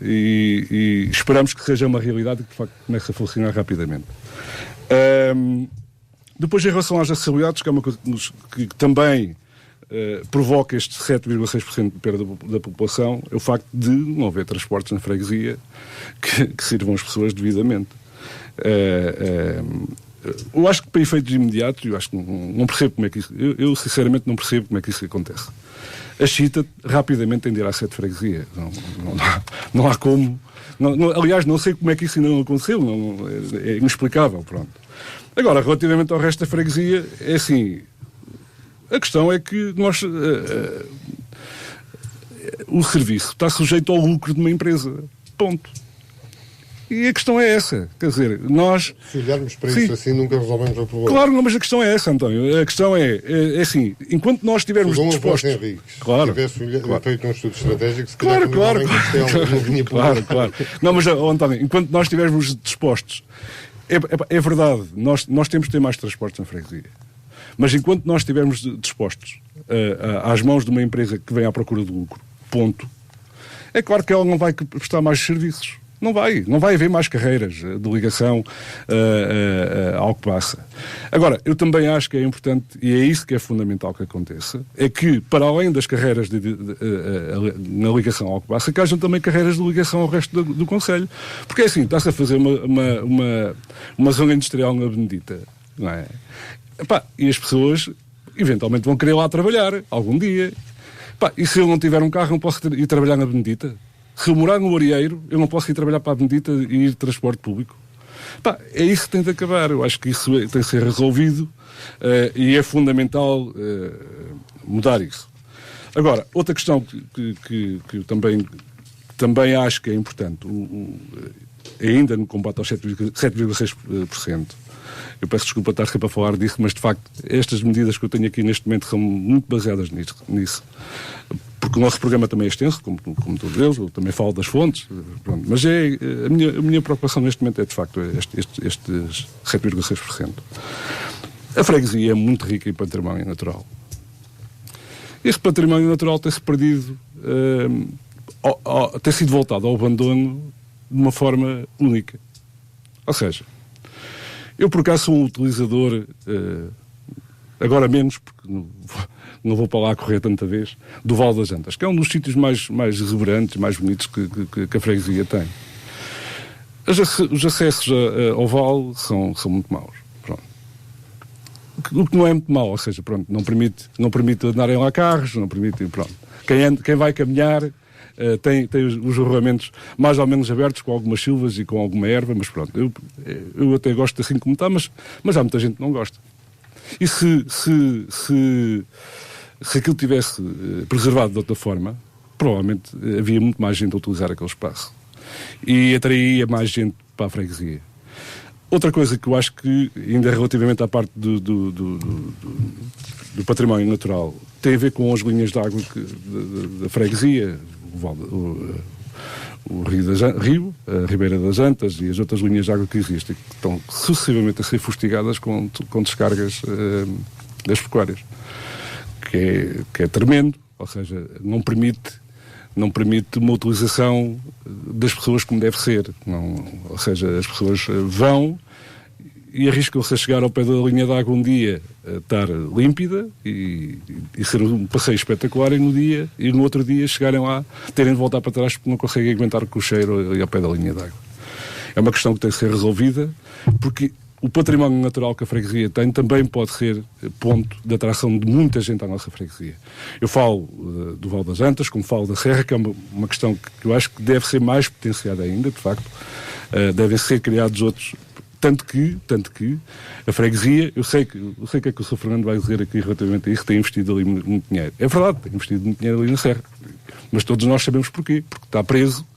E esperamos que seja uma realidade e que de facto comece a funcionar rapidamente. Depois, em relação às acessibilidades, que é uma coisa que também provoca este 7,6% de perda da população, é o facto de não haver transportes na freguesia que sirvam as pessoas devidamente. Eu acho que para efeitos imediatos, eu acho que não percebo como é que isso... Eu sinceramente não percebo como é que isso acontece. A Chita rapidamente tem de ir à sede de freguesia. Não há como... aliás, não sei como é que isso ainda não aconteceu. É inexplicável, pronto. Agora, relativamente ao resto da freguesia, é assim... A questão é que nós... o serviço está sujeito ao lucro de uma empresa. Ponto. E a questão é essa. Quer dizer, nós... Se olharmos para isso assim, nunca resolvemos o problema. Claro, não, mas a questão é essa, António. A questão é assim, enquanto nós estivermos dispostos... Claro, tivesse feito um estudo estratégico, se claro. Claro. Não, mas, António, enquanto nós estivermos dispostos... É verdade, nós temos de ter mais transportes na freguesia. Mas enquanto nós estivermos dispostos às mãos de uma empresa que vem à procura de lucro, ponto, é claro que ela não vai prestar mais serviços. Não vai haver mais carreiras de ligação ao que passa. Agora, eu também acho que é importante, e é isso que é fundamental que aconteça, é que, para além das carreiras na ligação ao que passa, que hajam também carreiras de ligação ao resto do concelho. Porque é assim, está-se a fazer uma zona industrial na Benedita, não é? E as pessoas, eventualmente, vão querer lá trabalhar, algum dia. E se eu não tiver um carro, não posso ir trabalhar na Benedita? Se eu morar no Arieiro, eu não posso ir trabalhar para a Benedita e ir de transporte público. É isso que tem de acabar. Eu acho que isso tem de ser resolvido e é fundamental mudar isso. Agora, outra questão que eu também acho que é importante, ainda no combate aos 7,6%, eu peço desculpa estar sempre a falar disso, mas de facto estas medidas que eu tenho aqui neste momento são muito baseadas nisso. Porque o nosso programa também é extenso, como todos eles, eu também falo das fontes, pronto. Mas a minha preocupação neste momento é, de facto, estes 7,6%. A freguesia é muito rica em património natural. Este património natural tem-se perdido, tem sido voltado ao abandono de uma forma única. Ou seja, eu por acaso sou um utilizador, agora menos, porque não vou para lá correr tanta vez, do Vale das Antas, que é um dos sítios mais exuberantes, mais bonitos que a freguesia tem. Os acessos ao Vale são muito maus. Pronto. O que não é muito mau, ou seja, pronto, não permite andarem lá carros, não permite, pronto. Quem vai caminhar tem os rolamentos mais ou menos abertos, com algumas silvas e com alguma erva, mas pronto, eu até gosto assim como está, mas há muita gente que não gosta. E se aquilo tivesse preservado de outra forma, provavelmente havia muito mais gente a utilizar aquele espaço. E atraía mais gente para a freguesia. Outra coisa que eu acho que, ainda relativamente à parte do património natural, tem a ver com as linhas de água da freguesia, o Rio, a Ribeira das Antas e as outras linhas de água que existem, que estão sucessivamente a ser fustigadas com descargas das pecuárias, que é tremendo, ou seja, não permite uma utilização das pessoas como deve ser. Ou seja, as pessoas vão e arriscam-se a chegar ao pé da linha de água um dia a estar límpida e ser um passeio espetacular, e no outro dia chegarem lá, terem de voltar para trás porque não conseguem aguentar com o cheiro ali ao pé da linha de água. É uma questão que tem de ser resolvida, porque o património natural que a freguesia tem também pode ser ponto de atração de muita gente à nossa freguesia. Eu falo do Vale das Antas, como falo da Serra, que é uma questão que eu acho que deve ser mais potenciada ainda, de facto. Devem ser criados outros, tanto que a freguesia, eu sei que é que o Sr. Fernando vai dizer aqui relativamente a isso, tem investido ali muito dinheiro. É verdade, tem investido muito dinheiro ali na Serra. Mas todos nós sabemos porquê. Porque está preso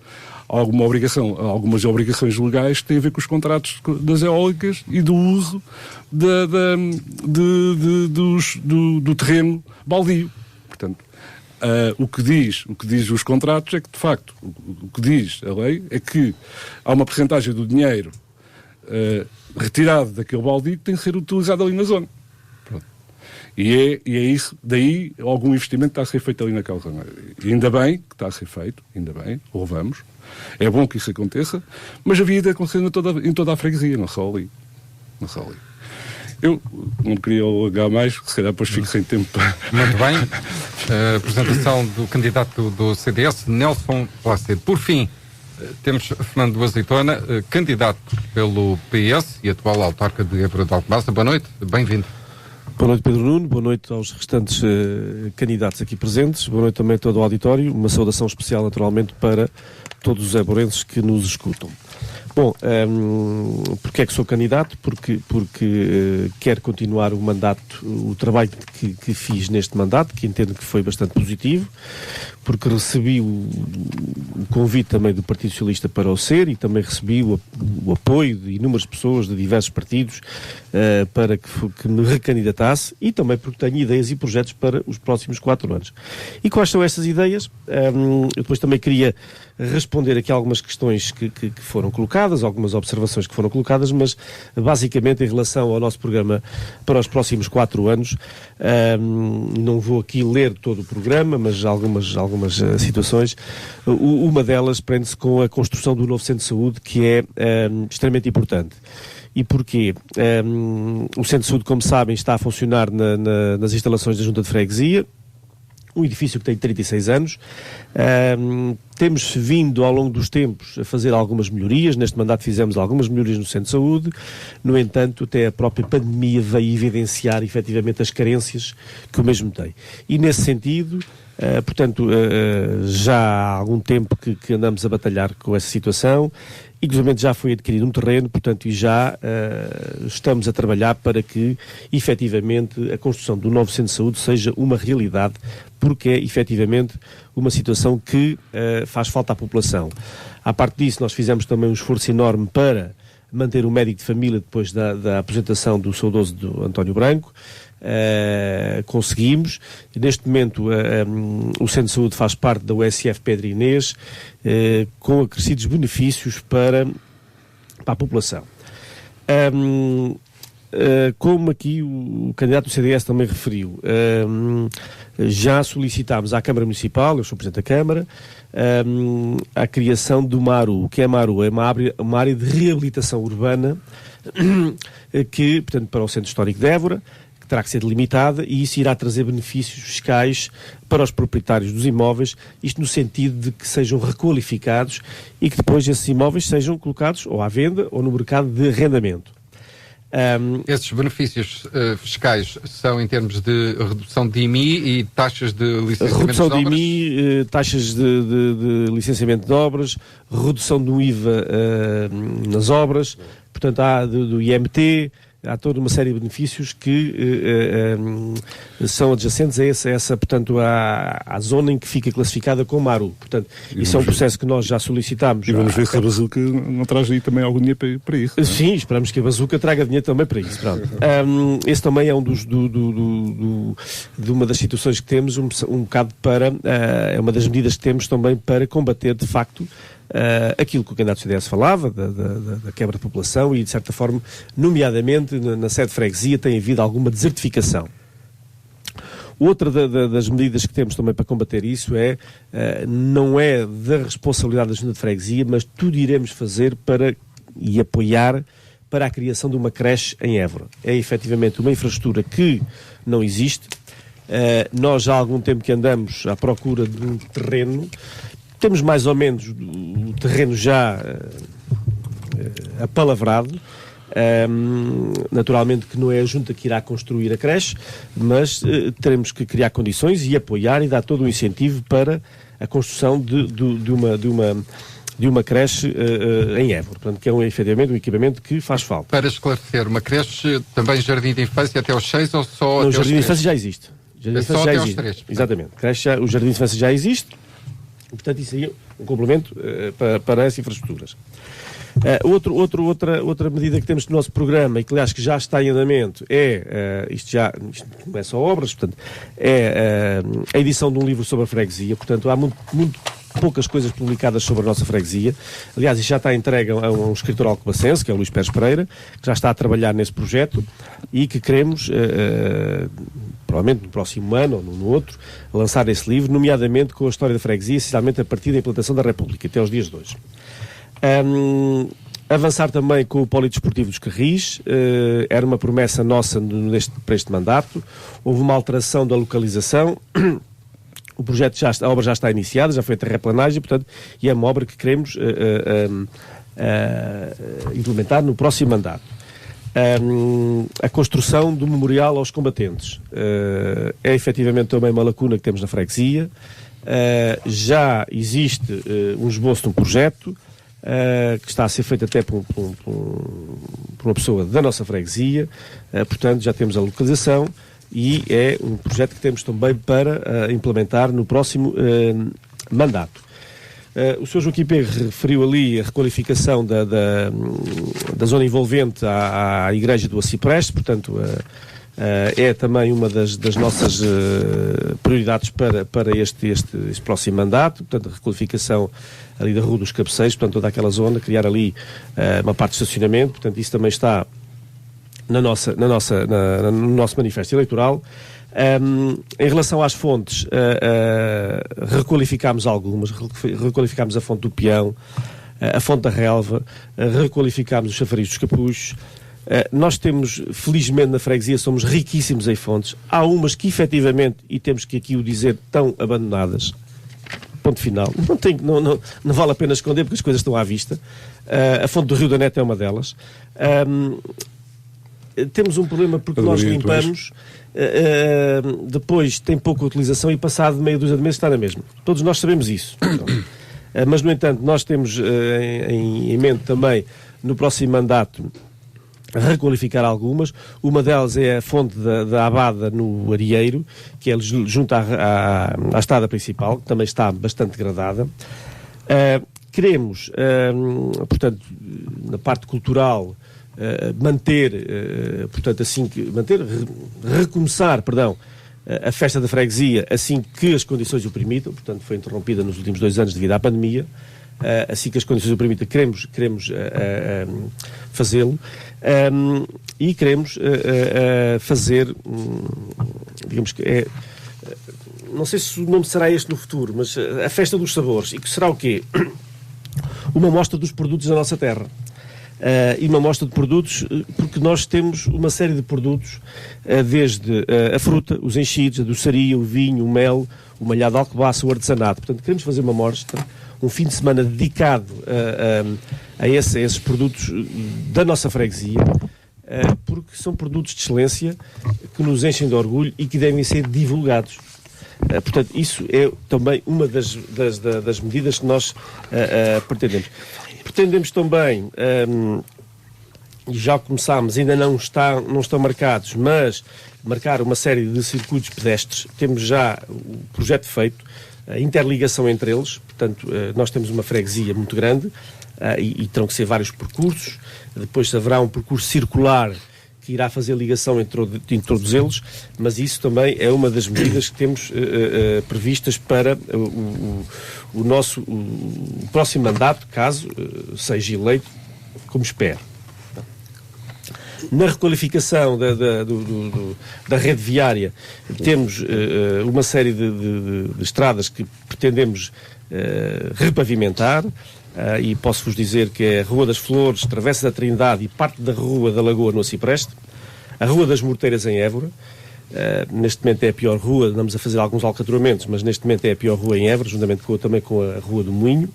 algumas obrigações legais que têm a ver com os contratos das eólicas e do uso do terreno baldio. Portanto, o que diz os contratos é que, de facto, o que diz a lei é que há uma percentagem do dinheiro retirado daquele baldio que tem que ser utilizado ali na zona. Pronto. E é isso, daí algum investimento está a ser feito ali naquela zona. E ainda bem que está a ser feito, ainda bem, louvamos. É bom que isso aconteça, mas havia de acontecer em toda a freguesia, não só ali. Eu não queria alugar mais, se calhar depois fico sem tempo para... Muito bem. Apresentação do candidato do CDS, Nelson Plácido. Por fim, temos Fernando do Azeitona, candidato pelo PS e atual autarca de Évora de Alcobaça. Boa noite, bem-vindo. Boa noite, Pedro Nuno. Boa noite aos restantes candidatos aqui presentes. Boa noite também a todo o auditório. Uma saudação especial, naturalmente, para todos os éborenses que nos escutam. Bom, porque é que sou candidato? Porque quero continuar o mandato, o trabalho que fiz neste mandato, que entendo que foi bastante positivo, porque recebi o convite também do Partido Socialista para o ser e também recebi o apoio de inúmeras pessoas de diversos partidos para que me recandidatasse, e também porque tenho ideias e projetos para os próximos 4 anos. E quais são estas ideias? Eu depois também queria responder aqui a algumas questões que foram colocadas, algumas observações que foram colocadas, mas basicamente em relação ao nosso programa para os próximos 4 anos, não vou aqui ler todo o programa, mas algumas situações. Uma delas prende-se com a construção do novo centro de saúde, que é extremamente importante. E porquê? O centro de saúde, como sabem, está a funcionar nas instalações da Junta de Freguesia, um edifício que tem 36 anos. Temos vindo ao longo dos tempos a fazer algumas melhorias. Neste mandato fizemos algumas melhorias no centro de saúde. No entanto, até a própria pandemia veio evidenciar efetivamente as carências que o mesmo tem. E nesse sentido, portanto, já há algum tempo que andamos a batalhar com essa situação. Inclusive já foi adquirido um terreno, portanto, e já estamos a trabalhar para que, efetivamente, a construção do novo centro de saúde seja uma realidade, porque é, efetivamente, uma situação que faz falta à população. À parte disso, nós fizemos também um esforço enorme para manter o médico de família depois da aposentação do saudoso do António Branco. Conseguimos. Neste momento o Centro de Saúde faz parte da USF Pedro Inês, com acrescidos benefícios para a população. Como aqui o candidato do CDS também referiu, já solicitámos à Câmara Municipal, eu sou Presidente da Câmara, a criação do MARU. O que é MARU? É uma área de reabilitação urbana que, portanto, para o Centro Histórico de Évora, que terá que ser delimitada, e isso irá trazer benefícios fiscais para os proprietários dos imóveis, isto no sentido de que sejam requalificados e que depois esses imóveis sejam colocados ou à venda ou no mercado de arrendamento. Esses benefícios fiscais são em termos de redução de IMI e taxas de licenciamento de obras? Redução de IMI, taxas de licenciamento de obras, redução do IVA nas obras, portanto há do IMT, há toda uma série de benefícios que são adjacentes a essa portanto, à zona em que fica classificada como MARU. Portanto, isso é um processo que nós já solicitámos. E vamos ver se a Bazuca não traz aí também algum dinheiro para isso. Sim, esperamos que a Bazuca traga dinheiro também para isso. Esse também é de uma das situações que temos, um bocado para, é uma das medidas que temos também para combater, de facto, aquilo que o candidato do CDS falava, da quebra de população e, de certa forma, nomeadamente na sede de freguesia, tem havido alguma desertificação. Outra das medidas que temos também para combater isso não é da responsabilidade da Junta de Freguesia, mas tudo iremos fazer e apoiar para a criação de uma creche em Évora. É efetivamente uma infraestrutura que não existe. Nós já há algum tempo que andamos à procura de um terreno. Temos mais ou menos o terreno já apalavrado. Naturalmente que não é a Junta que irá construir a creche, mas teremos que criar condições e apoiar e dar todo o incentivo para a construção de uma creche em Évora. Portanto, que é efetivamente um equipamento que faz falta. Para esclarecer, uma creche, também jardim de infância até aos 6 ou só até o aos 3? O jardim de infância já existe. Só até aos 3? Exatamente. O jardim de infância já existe. Portanto, isso aí é um complemento para essas infraestruturas. Outra medida que temos no nosso programa e que, aliás, que já está em andamento isto não é só obras, portanto, é a edição de um livro sobre a freguesia. Portanto, há muito poucas coisas publicadas sobre a nossa freguesia. Aliás, isto já está entregue a um escritor alcobacense, que é o Luís Pérez Pereira, que já está a trabalhar nesse projeto e que queremos, provavelmente no próximo ano ou no outro, lançar esse livro, nomeadamente com a história da freguesia, essencialmente a partir da implantação da República, até aos dias de hoje. Avançar também com o Polidesportivo dos Carris, era uma promessa nossa para este mandato. Houve uma alteração da localização, o projeto a obra já está iniciada, já foi a terraplanagem, portanto, e é uma obra que queremos implementar no próximo mandato. A construção do memorial aos combatentes é efetivamente também uma lacuna que temos na freguesia. Já existe um esboço de um projeto que está a ser feito até por uma pessoa da nossa freguesia, portanto já temos a localização e é um projeto que temos também para implementar no próximo mandato. O Sr. Joaquim Pego referiu ali a requalificação da zona envolvente à Igreja do Acipreste, portanto é também uma das nossas prioridades para este próximo mandato, portanto a requalificação ali da Rua dos Cabeceiros, portanto toda aquela zona, criar ali uma parte de estacionamento, portanto isso também está no nosso manifesto eleitoral. Em relação às fontes, requalificámos algumas, requalificámos a fonte do Peão, a fonte da Relva, requalificámos os chafariz dos Capuchos. Nós temos, felizmente na freguesia, somos riquíssimos em fontes. Há umas que efetivamente, e temos que aqui o dizer, estão abandonadas. Ponto final. Não vale a pena esconder porque as coisas estão à vista. A fonte do Rio da Neta é uma delas. Temos um problema porque nós limpamos, depois tem pouca utilização e passado meia dúzia de meses está na mesma. Todos nós sabemos isso. Mas, no entanto, nós temos em mente também, no próximo mandato, requalificar algumas. Uma delas é a fonte da Abada no Arieiro, que é junto à estrada principal, que também está bastante degradada. Queremos, portanto, na parte cultural, recomeçar a festa da freguesia assim que as condições o permitam, portanto foi interrompida nos últimos 2 anos devido à pandemia, assim que as condições o permitam queremos fazê-lo, e queremos fazer, digamos que não sei se o nome será este no futuro, mas a festa dos sabores, e que será o quê? Uma mostra dos produtos da nossa terra. E uma mostra de produtos, porque nós temos uma série de produtos, desde a fruta, os enchidos, a doçaria, o vinho, o mel, o malhado de alcobaça, o artesanato. Portanto, queremos fazer uma mostra, um fim de semana dedicado a esses produtos da nossa freguesia, porque são produtos de excelência que nos enchem de orgulho e que devem ser divulgados. Portanto, isso é também uma das medidas que nós pretendemos. Pretendemos também, e já começámos, ainda não estão marcados, mas marcar uma série de circuitos pedestres. Temos já o projeto feito, a interligação entre eles. Portanto, nós temos uma freguesia muito grande e terão que ser vários percursos. Depois haverá um percurso circular que irá fazer ligação entre todos eles, mas isso também é uma das medidas que temos previstas para o próximo mandato, caso seja eleito, como espero. Na requalificação da rede viária, temos uma série de estradas que pretendemos repavimentar, e posso-vos dizer que é a Rua das Flores, Travessa da Trindade e parte da Rua da Lagoa no Acipreste, a Rua das Morteiras em Évora. Neste momento é a pior rua, andamos a fazer alguns alcatroamentos, mas neste momento é a pior rua em Évora, juntamente também com a Rua do Moinho,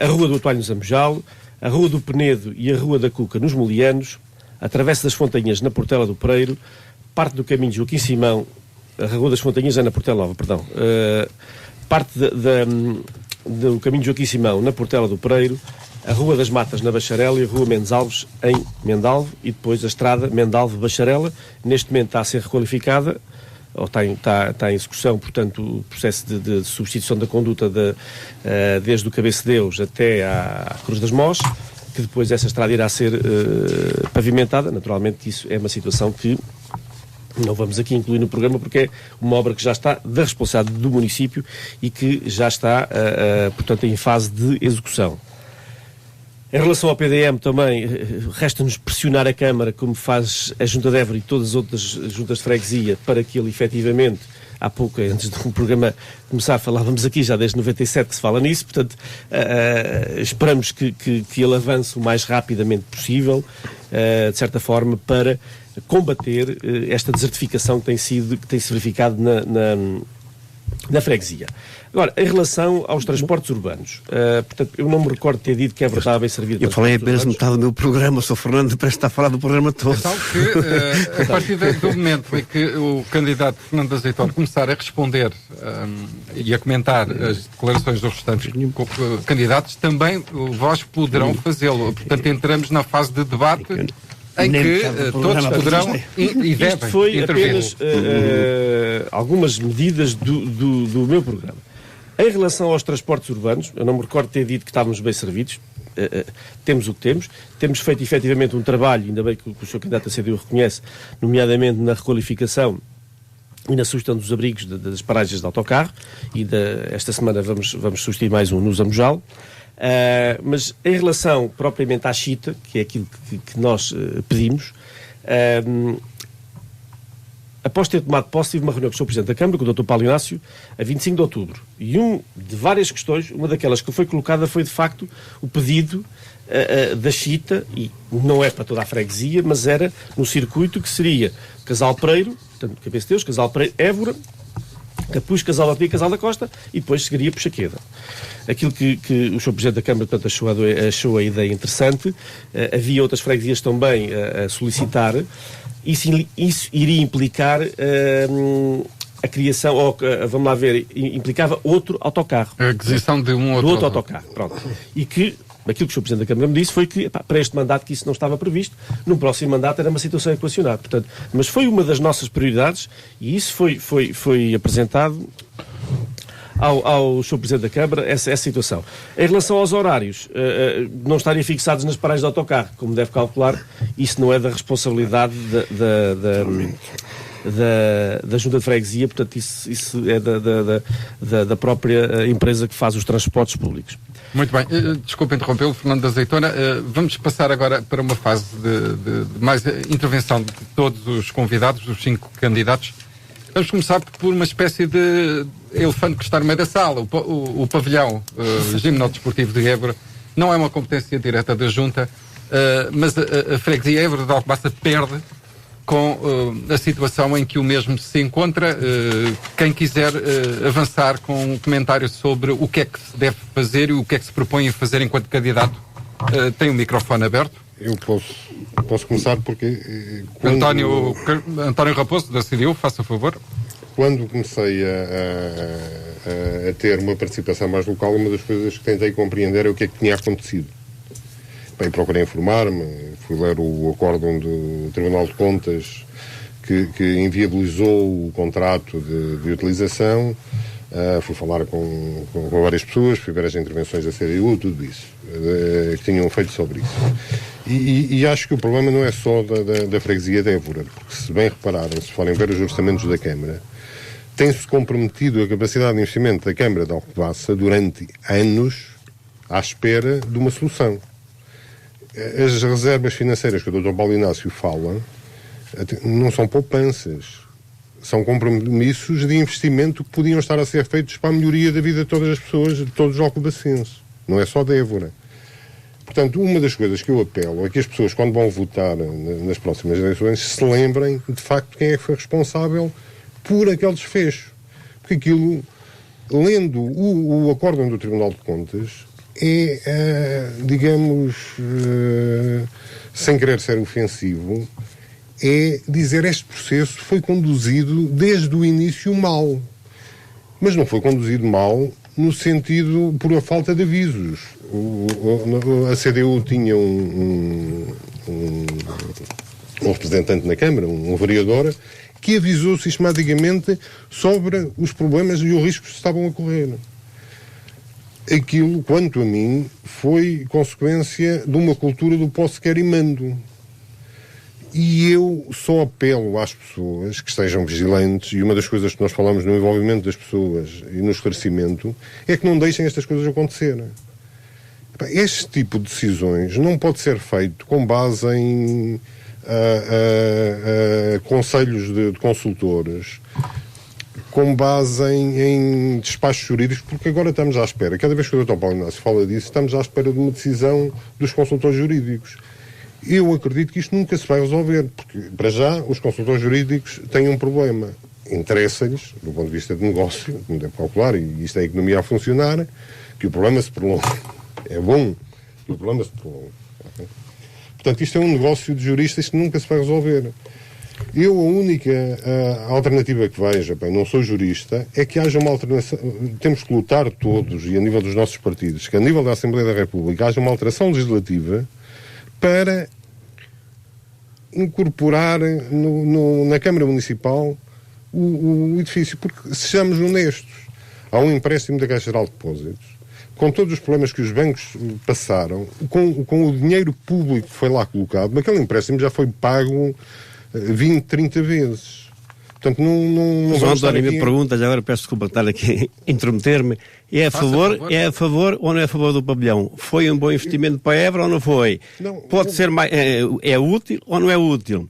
a Rua do Atualho no Zambojal, a Rua do Penedo e a Rua da Cuca nos Molianos, a Travessa das Fontanhas na Portela do Pereiro, parte do caminho de Joaquim Simão, a Rua das Fontanhas é na Portela Nova, perdão, parte do caminho de Joaquim Simão na Portela do Pereiro, a Rua das Matas na Bacharela e a Rua Mendes Alves em Mendalvo, e depois a estrada Mendalvo-Bacharela. Neste momento está a ser requalificada, ou está em execução, portanto, o processo de substituição da conduta desde o Cabeça de Deus até à Cruz das Mós, que depois essa estrada irá ser pavimentada. Naturalmente isso é uma situação que não vamos aqui incluir no programa, porque é uma obra que já está da responsabilidade do município e que já está, portanto, em fase de execução. Em relação ao PDM também, resta-nos pressionar a Câmara, como faz a Junta de Évora e todas as outras juntas de freguesia, para que ele efetivamente, há pouco, antes do programa começar, falávamos aqui já desde 97 que se fala nisso, portanto, esperamos que ele avance o mais rapidamente possível, de certa forma, para combater esta desertificação que tem se verificado na freguesia. Agora, em relação aos transportes urbanos, portanto, eu não me recordo de ter dito que Évora estava bem servido. Eu falei apenas metade do meu programa, sou Fernando, parece estar a falar do programa todo. Então que, a partir do momento em que o candidato Fernando Azeitona começar a responder e a comentar as declarações dos restantes candidatos, também vós poderão fazê-lo. Portanto, entramos na fase de debate em que todos poderão e devem Isto foi intervir. apenas algumas medidas do meu programa. Em relação aos transportes urbanos, eu não me recordo de ter dito que estávamos bem servidos. Temos o que temos. Temos feito efetivamente um trabalho, ainda bem que o Sr. Candidato a CDU reconhece, nomeadamente na requalificação e na sugestão dos abrigos das paragens de autocarro, e esta semana vamos substituir mais um no Zamujal. Mas em relação propriamente à chita, que é aquilo que nós pedimos, após ter tomado posse, tive uma reunião com o Sr. Presidente da Câmara, com o Dr. Paulo Inácio, a 25 de outubro. E de várias questões, uma daquelas que foi colocada foi, de facto, o pedido da chita, e não é para toda a freguesia, mas era no circuito que seria Casal Pereiro, portanto, Cabeça de Deus, Casal Pereiro, Évora, Capuz, Casal da Pia, Casal da Costa, e depois seguiria por Chaqueda. Aquilo que o Sr. Presidente da Câmara, portanto, achou a ideia interessante. Havia outras freguesias também a solicitar. Isso iria implicar a criação, ou vamos lá ver, implicava outro autocarro. A aquisição de um outro autocarro. Pronto. E que, aquilo que o Sr. Presidente da Câmara me disse foi que, para este mandato, que isso não estava previsto, no próximo mandato era uma situação a equacionar. Portanto, mas foi uma das nossas prioridades, e isso foi apresentado ao Sr. Presidente da Câmara, essa situação. Em relação aos horários, não estarem fixados nas paragens de autocarro, como deve calcular, isso não é da responsabilidade da Junta de Freguesia, portanto isso é da própria empresa que faz os transportes públicos. Muito bem, desculpe interrompê-lo, Fernando Azeitona. Vamos passar agora para uma fase de mais intervenção de todos os convidados, dos 5 candidatos. Vamos começar por uma espécie de elefante que está no meio da sala, o pavilhão gimnodesportivo de Évora. Não é uma competência direta da Junta, mas a freguesia Évora de Alcobaça perde com a situação em que o mesmo se encontra. Quem quiser avançar com um comentário sobre o que é que se deve fazer e o que é que se propõe a fazer enquanto candidato, tem o microfone aberto. Eu posso começar porque... António Raposo, da CDU, faça favor. Quando comecei a ter uma participação mais local, uma das coisas que tentei compreender é o que é que tinha acontecido. Bem, procurei informar-me, fui ler o acórdão do Tribunal de Contas que inviabilizou o contrato de utilização, fui falar com várias pessoas, fui ver as intervenções da CDU, tudo isso, que tinham feito sobre isso. E acho que o problema não é só da freguesia de Évora, porque se bem repararem, se forem ver os orçamentos da Câmara, tem-se comprometido a capacidade de investimento da Câmara de Alcobaça durante anos à espera de uma solução. As reservas financeiras que o Dr. Paulo Inácio fala não são poupanças, são compromissos de investimento que podiam estar a ser feitos para a melhoria da vida de todas as pessoas, de todos os alcobacenses, não é só de Évora. Portanto, uma das coisas que eu apelo é que as pessoas, quando vão votar nas próximas eleições, se lembrem, de facto, quem é que foi responsável por aquele desfecho. Porque aquilo, lendo o acórdão do Tribunal de Contas, digamos, sem querer ser ofensivo, é dizer este processo foi conduzido desde o início mal. Mas não foi conduzido mal no sentido por a falta de avisos. A CDU tinha um representante na Câmara, um vereador, que avisou sistematicamente sobre os problemas e os riscos que estavam a correr. Aquilo, quanto a mim, foi consequência de uma cultura do posso, quero e mando. E eu só apelo às pessoas que estejam vigilantes, e uma das coisas que nós falamos no envolvimento das pessoas e no esclarecimento é que não deixem estas coisas acontecer. Este tipo de decisões não pode ser feito com base em conselhos de consultores, com base em despachos jurídicos, porque agora estamos à espera, cada vez que o Dr. Paulo Inácio fala disso, estamos à espera de uma decisão dos consultores jurídicos. Eu acredito que isto nunca se vai resolver, porque, para já, os consultores jurídicos têm um problema. Interessa-lhes, do ponto de vista de negócio, como deve calcular, e isto é a economia a funcionar, que o problema se prolongue. É bom que o problema se prolongue. Okay? Portanto, isto é um negócio de juristas que nunca se vai resolver. Eu, a única alternativa que vejo, não sou jurista, é que haja uma alteração. Temos que lutar todos, e a nível dos nossos partidos, que a nível da Assembleia da República haja uma alteração legislativa para incorporar na Câmara Municipal o edifício. Porque, sejamos honestos, há um empréstimo da Caixa Geral de Depósitos, com todos os problemas que os bancos passaram, com o dinheiro público que foi lá colocado, aquele empréstimo já foi pago 20, 30 vezes. Portanto, não vamos dar a minha pergunta, já agora peço desculpa estar aqui a intrometer-me. É a favor ou não é a favor do pavilhão? Foi um bom investimento para a Évora ou não foi? Pode ser mais... É útil ou não é útil?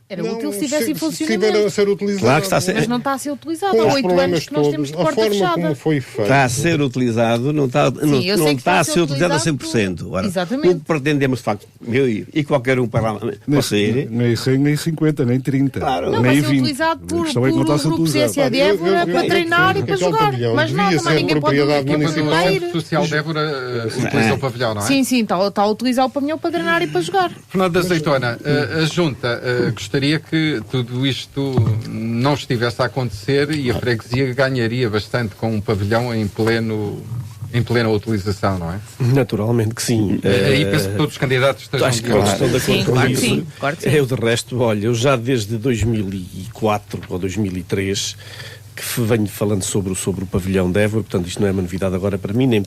Era útil se estivesse em funcionamento. Se tiver a ser utilizado. Claro que está a ser... Mas não está a ser utilizado. Há 8 anos que nós temos de porta fechada. A forma como foi feito. Está a ser utilizado, não está a ser utilizado a 100%. Ora, exatamente. O que pretendemos, de facto, eu e qualquer um para lá sair... Nem 100, nem 50, nem 30. Claro. Não, nem vai ser 20. utilizado por o grupo CSA de Évora para treinar e para jogar. Mas não, também ninguém pode o Social de Évora utiliza o pavilhão, não é? Sim, está a utilizar o pavilhão para treinar e para jogar. Fernando Azeitona, a Junta gostaria que tudo isto não estivesse a acontecer e a freguesia ganharia bastante com um pavilhão em plena utilização, não é? Naturalmente que sim. Aí penso que todos os candidatos estejam acho que estão de acordo com isso. Sim, claro que sim. Eu, de resto, olha, eu já desde 2004 ou 2003 que venho falando sobre o pavilhão de Évora, portanto isto não é uma novidade agora para mim, nem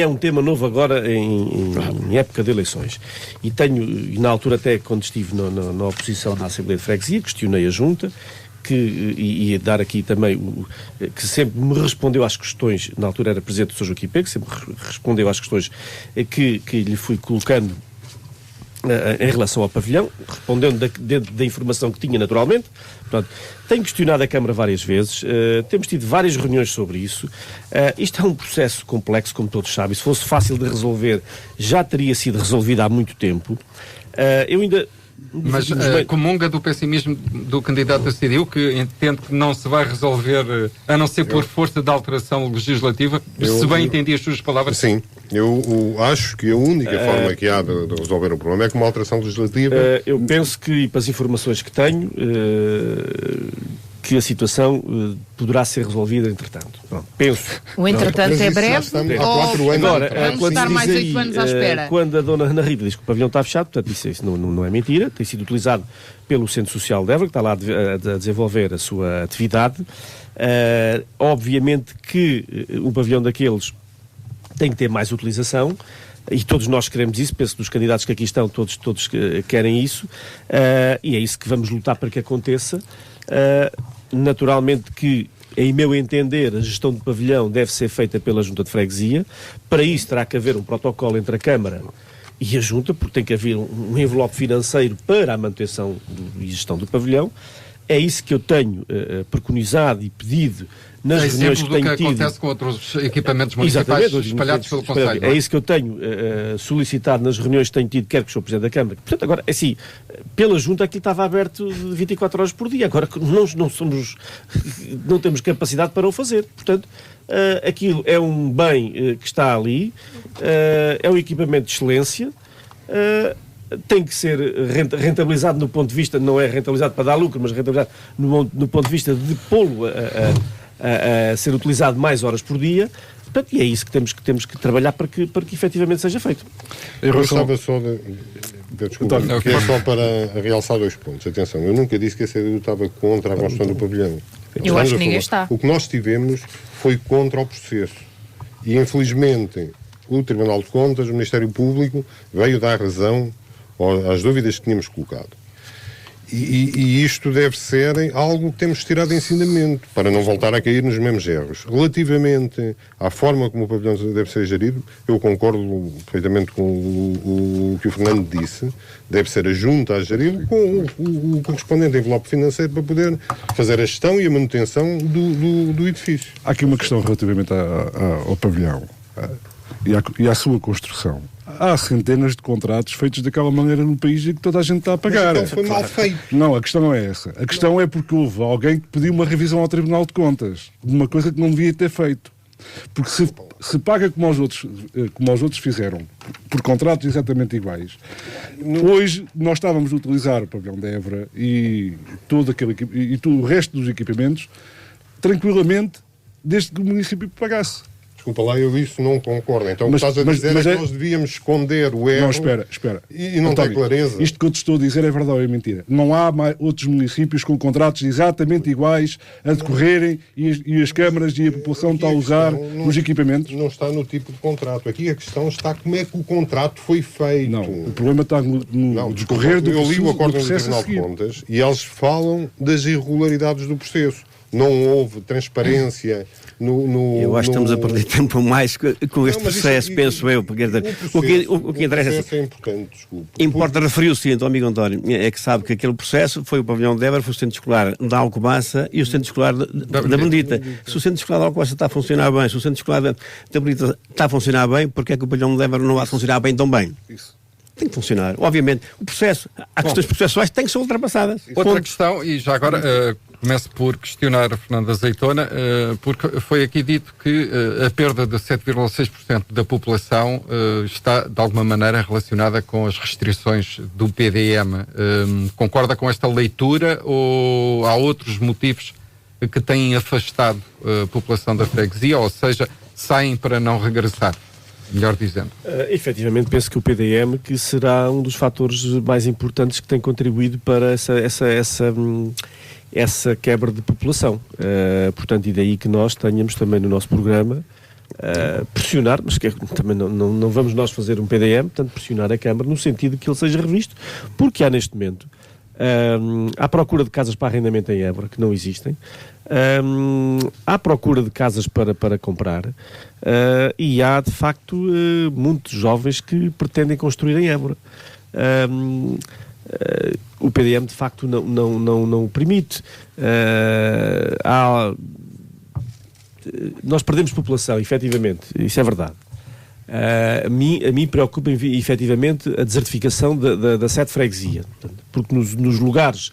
é um tema novo agora em época de eleições. E na altura até quando estive na oposição na Assembleia de Freguesia, questionei a Junta, e dar aqui também, que sempre me respondeu às questões, na altura era presidente do Sr. Joaquim Pego, que sempre respondeu às questões que lhe fui colocando em relação ao pavilhão, respondendo dentro da informação que tinha naturalmente. Portanto, tenho questionado a Câmara várias vezes, temos tido várias reuniões sobre isso. Isto é um processo complexo, como todos sabem. Se fosse fácil de resolver, já teria sido resolvido há muito tempo. Eu ainda... Mas comunga do pessimismo do candidato a CDU, que entende que não se vai resolver, a não ser por força da alteração legislativa, se bem entendi as suas palavras. Sim, eu acho que a única forma que há de resolver o problema é com uma alteração legislativa. Eu penso que, para as informações que tenho, que a situação poderá ser resolvida entretanto. Pronto, penso. O entretanto é breve ou agora, vamos estar mais 8 anos à espera? Quando a dona Ana Rita diz que o pavilhão está fechado, portanto isso não é mentira, tem sido utilizado pelo Centro Social de Évora, que está lá a desenvolver a sua atividade. Obviamente que um pavilhão daqueles tem que ter mais utilização, e todos nós queremos isso, penso que dos candidatos que aqui estão, todos querem isso, e é isso que vamos lutar para que aconteça. Naturalmente que, em meu entender, a gestão do pavilhão deve ser feita pela Junta de Freguesia. Para isso terá que haver um protocolo entre a Câmara e a Junta, porque tem que haver um envelope financeiro para a manutenção e gestão do pavilhão. É isso que eu tenho preconizado e pedido nas reuniões que tenho tido. Acontece com outros equipamentos municipais espalhados pelo Conselho. É isso que eu tenho solicitado nas reuniões que tenho tido, quer que o Sr. Presidente da Câmara. Portanto, agora, assim, pela Junta aquilo estava aberto 24 horas por dia. Agora, não temos capacidade para o fazer. Portanto, aquilo é um bem que está ali, é um equipamento de excelência, tem que ser rentabilizado no ponto de vista, não é rentabilizado para dar lucro, mas rentabilizado no ponto de vista de pô-lo a ser utilizado mais horas por dia. Portanto, e é isso que temos que trabalhar para que efetivamente seja feito. Eu gostava só de... Desculpa, só para realçar 2 pontos. Atenção, eu nunca disse que a CDU estava contra a construção do pavilhão. Eu acho que ninguém está. O que nós tivemos foi contra o processo. E, infelizmente, o Tribunal de Contas, o Ministério Público, veio dar razão às dúvidas que tínhamos colocado. E isto deve ser algo que temos de tirar de ensinamento, para não voltar a cair nos mesmos erros. Relativamente à forma como o pavilhão deve ser gerido, eu concordo perfeitamente com o que o Fernando disse. Deve ser a junta a gerir com o correspondente envelope financeiro para poder fazer a gestão e a manutenção do edifício. Há aqui uma questão relativamente ao pavilhão e à sua construção. Há centenas de contratos feitos daquela maneira no país e que toda a gente está a pagar. Mas então foi mal feito. Não, a questão não é essa. A questão é porque houve alguém que pediu uma revisão ao Tribunal de Contas de uma coisa que não devia ter feito. Porque se paga como os outros fizeram, por contratos exatamente iguais, hoje nós estávamos a utilizar o pavilhão de Évora e todo o resto dos equipamentos tranquilamente, desde que o município pagasse. Desculpa lá, eu isso não concordo. Então o que estás a dizer é que nós devíamos esconder o erro. Não, espera. E não António, tem clareza. Isto que eu te estou a dizer é verdade ou é mentira? Não há outros municípios com contratos exatamente iguais a decorrerem e as câmaras e a população está a usar os equipamentos? Não está no tipo de contrato. Aqui a questão está como é que o contrato foi feito. Não, o problema está no decorrer do processo. Eu li o acórdão do Tribunal de Contas e eles falam das irregularidades do processo. Não houve transparência eu acho que estamos a perder tempo mais com este processo, penso eu. Porque o que interessa é importante, desculpa. Importa referir o seguinte, ao amigo António, é que sabe que aquele processo foi o pavilhão de Évora, foi o centro escolar da Alcobaça e o centro escolar da Benedita. Se o centro escolar da Alcobaça está a funcionar bem, se o centro escolar da Benedita está a funcionar bem, porque é que o pavilhão de Évora não vai funcionar bem tão bem? Isso. Tem que funcionar. Obviamente, o processo, há questões processuais que têm que ser ultrapassadas. Outra questão, e já agora começo por questionar a Fernanda Azeitona, porque foi aqui dito que a perda de 7,6% da população está, de alguma maneira, relacionada com as restrições do PDM. Concorda com esta leitura ou há outros motivos que têm afastado a população da freguesia, ou seja, saem para não regressar? Melhor dizendo. Efetivamente, penso que o PDM que será um dos fatores mais importantes que tem contribuído para essa quebra de população. Portanto, e daí que nós tenhamos também no nosso programa pressionar, mas que também não vamos nós fazer um PDM, portanto, pressionar a Câmara no sentido de que ele seja revisto, porque há neste momento há procura de casas para arrendamento em Évora, que não existem, há procura de casas para comprar, e há, de facto, muitos jovens que pretendem construir em Évora. O PDM, de facto, não o permite. Nós perdemos população, efetivamente, isso é verdade. A mim preocupa efetivamente a desertificação da sede freguesia, porque nos lugares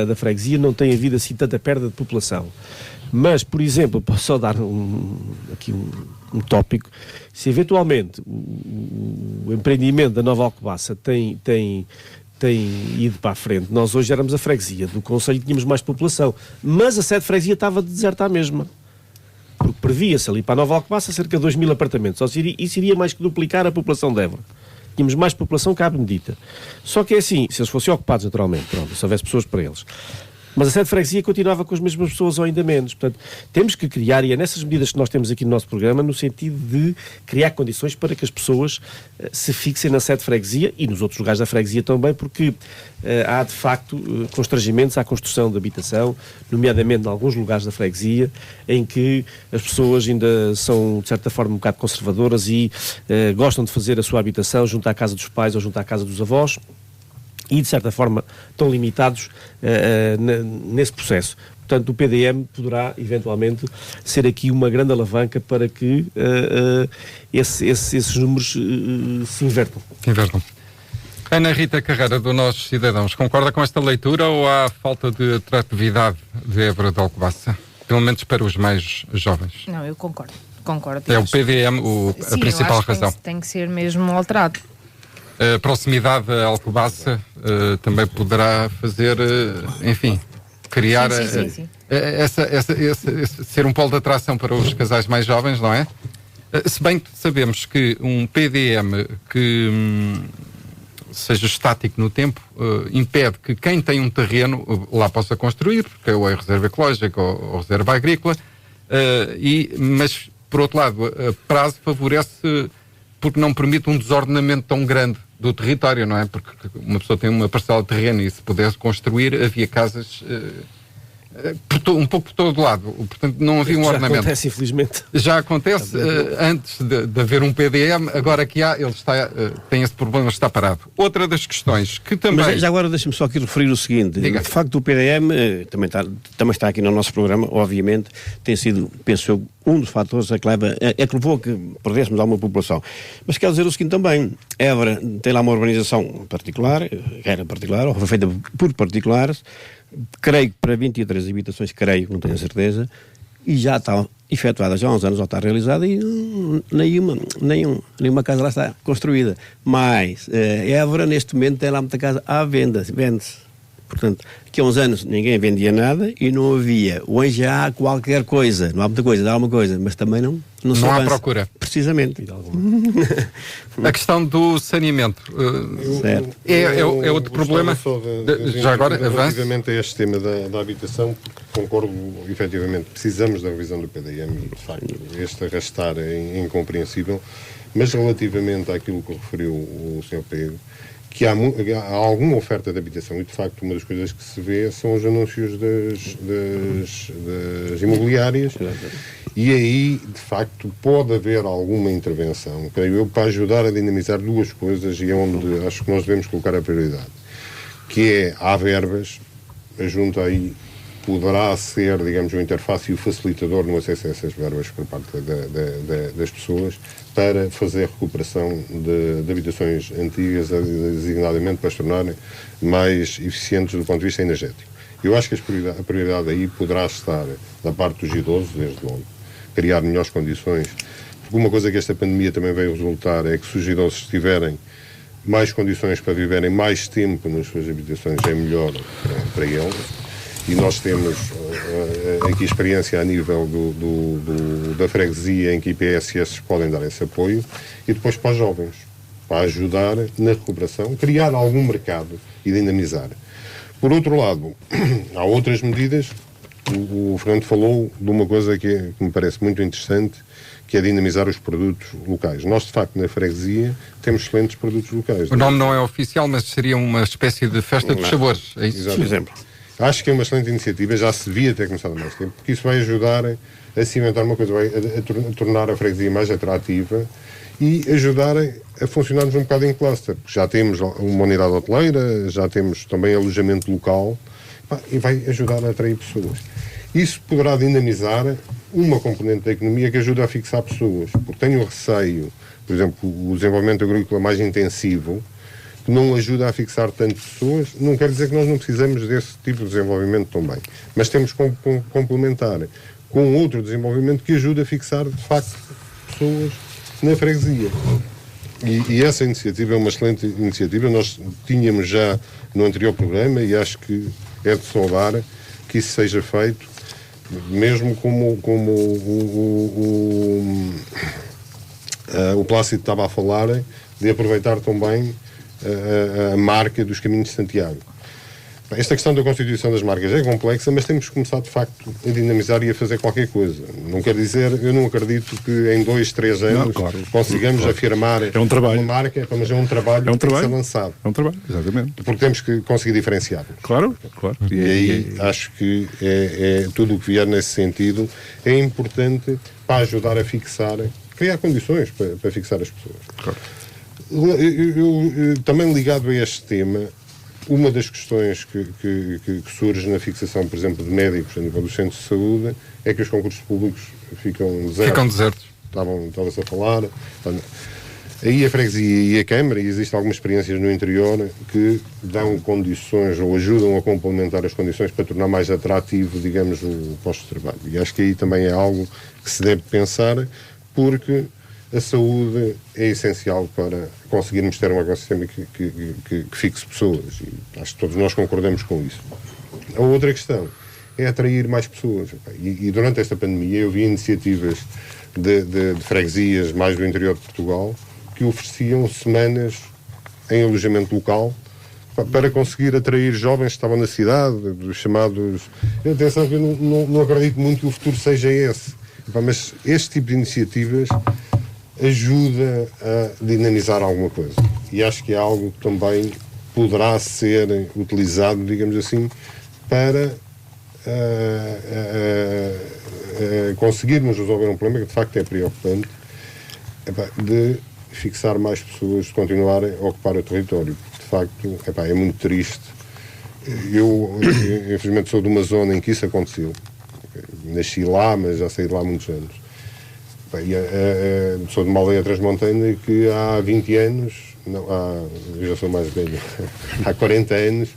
da freguesia não tem havido assim tanta perda de população. Mas, por exemplo, posso só dar aqui um tópico: se eventualmente o empreendimento da Nova Alcobaça tem ido para a frente, nós hoje éramos a freguesia do concelho e tínhamos mais população, mas a sede freguesia estava deserta à mesma. Porque previa-se ali para a Nova Alcobaça cerca de 2.000 apartamentos. Isso iria mais que duplicar a população de Évora. Tínhamos mais população que a Benedita. Só que é assim, se eles fossem ocupados naturalmente, pronto, se houvesse pessoas para eles. Mas a sede de freguesia continuava com as mesmas pessoas ou ainda menos. Portanto, temos que criar, e é nessas medidas que nós temos aqui no nosso programa, no sentido de criar condições para que as pessoas se fixem na sede de freguesia e nos outros lugares da freguesia também, porque há de facto constrangimentos à construção de habitação, nomeadamente em alguns lugares da freguesia, em que as pessoas ainda são, de certa forma, um bocado conservadoras e gostam de fazer a sua habitação junto à casa dos pais ou junto à casa dos avós, e, de certa forma, estão limitados nesse processo. Portanto, o PDM poderá, eventualmente, ser aqui uma grande alavanca para que esses números se invertam. Ana Rita Carreira, do Nós Cidadãos, concorda com esta leitura ou há falta de atratividade de Évora de Alcobaça? Pelo menos para os mais jovens. Não, eu concordo. É o PDM a principal razão. Tem que ser mesmo alterado. A proximidade a Alcobaça também poderá fazer, enfim, criar sim. ser um polo de atração para os casais mais jovens, não é? Se bem que sabemos que um PDM que seja estático no tempo impede que quem tem um terreno lá possa construir, porque ou é reserva ecológica ou reserva agrícola, mas, por outro lado, a prazo favorece porque não permite um desordenamento tão grande do território, não é? Porque uma pessoa tem uma parcela de terreno e se pudesse construir, havia casas um pouco por todo lado. Portanto, não havia um ordenamento. Já acontece, infelizmente. Já acontece antes de haver um PDM, agora que há, ele tem esse problema, está parado. Outra das questões que também... Mas já agora deixa-me só aqui referir o seguinte. Diga. De facto, o PDM também está aqui no nosso programa, obviamente, tem sido, penso eu, um dos fatores que levou a que perdêssemos alguma população. Mas quero dizer o seguinte também, Évora tem lá uma urbanização particular, ou foi feita por particulares, creio que para 23 habitações, não tenho certeza, e já está efetuada já há uns anos, já está realizada e nenhuma casa lá está construída. Mas Évora, neste momento, tem lá muita casa à venda, vende-se. Portanto, aqui há uns anos ninguém vendia nada e não havia. Hoje há qualquer coisa, não há muita coisa, há alguma coisa, mas também não há procura. Precisamente. A questão do saneamento é outro problema. Já agora, relativamente a este tema da habitação, concordo, efetivamente, precisamos da revisão do PDM e, de facto, este arrastar é incompreensível, mas relativamente àquilo que referiu o Sr. Pedro, que há alguma oferta de habitação e, de facto, uma das coisas que se vê são os anúncios das imobiliárias e aí, de facto, pode haver alguma intervenção, creio eu, para ajudar a dinamizar duas coisas e é onde acho que nós devemos colocar a prioridade, que é, há verbas, a junta aí poderá ser, digamos, o interface e o facilitador no acesso a essas verbas por parte das pessoas para fazer recuperação de habitações antigas, designadamente para as tornarem mais eficientes do ponto de vista energético. Eu acho que a prioridade aí poderá estar da parte dos idosos, desde logo, criar melhores condições, porque uma coisa que esta pandemia também veio resultar é que se os idosos tiverem mais condições para viverem mais tempo nas suas habitações, é melhor para eles. E nós temos aqui experiência a nível da freguesia em que IPSS podem dar esse apoio e depois para os jovens, para ajudar na recuperação, criar algum mercado e dinamizar. Por outro lado, há outras medidas. O Fernando falou de uma coisa que me parece muito interessante, que é dinamizar os produtos locais. Nós, de facto, na freguesia, temos excelentes produtos locais. O nome não é oficial, mas seria uma espécie de festa dos sabores. É isso? Por exemplo. Acho que é uma excelente iniciativa, já se devia ter começado há mais tempo, porque isso vai ajudar a cimentar uma coisa, vai a tornar a freguesia mais atrativa e ajudar a funcionarmos um bocado em cluster, porque já temos uma unidade hoteleira, já temos também alojamento local, e vai ajudar a atrair pessoas. Isso poderá dinamizar uma componente da economia que ajuda a fixar pessoas, porque tenho receio, por exemplo, o desenvolvimento agrícola mais intensivo, que não ajuda a fixar tantas pessoas. Não quer dizer que nós não precisamos desse tipo de desenvolvimento também, mas temos que complementar com outro desenvolvimento que ajuda a fixar, de facto, pessoas na freguesia. E essa iniciativa é uma excelente iniciativa, nós tínhamos já no anterior programa e acho que é de saudar que isso seja feito, mesmo como o Plácido estava a falar, de aproveitar também a marca dos Caminhos de Santiago. Esta questão da constituição das marcas é complexa, mas temos que começar, de facto, a dinamizar e a fazer qualquer coisa. Não quer dizer, eu não acredito que em 2, 3 anos consigamos afirmar uma marca, mas é um trabalho que tem que ser lançado. É um trabalho, exatamente. Porque temos que conseguir diferenciar. Claro. E aí acho que é tudo o que vier nesse sentido é importante para ajudar a fixar, criar condições para fixar as pessoas. Claro. Eu, também ligado a este tema, uma das questões que surge na fixação, por exemplo, de médicos a nível dos centros de saúde é que os concursos públicos ficam desertos. Estava-se a falar. Aí a freguesia e a Câmara, e existem algumas experiências no interior que dão condições ou ajudam a complementar as condições para tornar mais atrativo, digamos, o posto de trabalho. E acho que aí também é algo que se deve pensar, porque a saúde é essencial para conseguirmos ter um ecossistema que fixe pessoas, e acho que todos nós concordamos com isso. A outra questão é atrair mais pessoas, e durante esta pandemia eu vi iniciativas de freguesias mais do interior de Portugal que ofereciam semanas em alojamento local para conseguir atrair jovens que estavam na cidade, dos chamados... Atenção, que eu não acredito muito que o futuro seja esse, mas este tipo de iniciativas ajuda a dinamizar alguma coisa. E acho que é algo que também poderá ser utilizado, digamos assim, para conseguirmos resolver um problema que de facto é preocupante, de fixar mais pessoas, de continuarem a ocupar o território. De facto, é muito triste. Eu, infelizmente, sou de uma zona em que isso aconteceu. Nasci lá, mas já saí de lá há muitos anos. Sou de uma aldeia transmontana que há 20 anos, eu já sou mais velho, há 40 anos,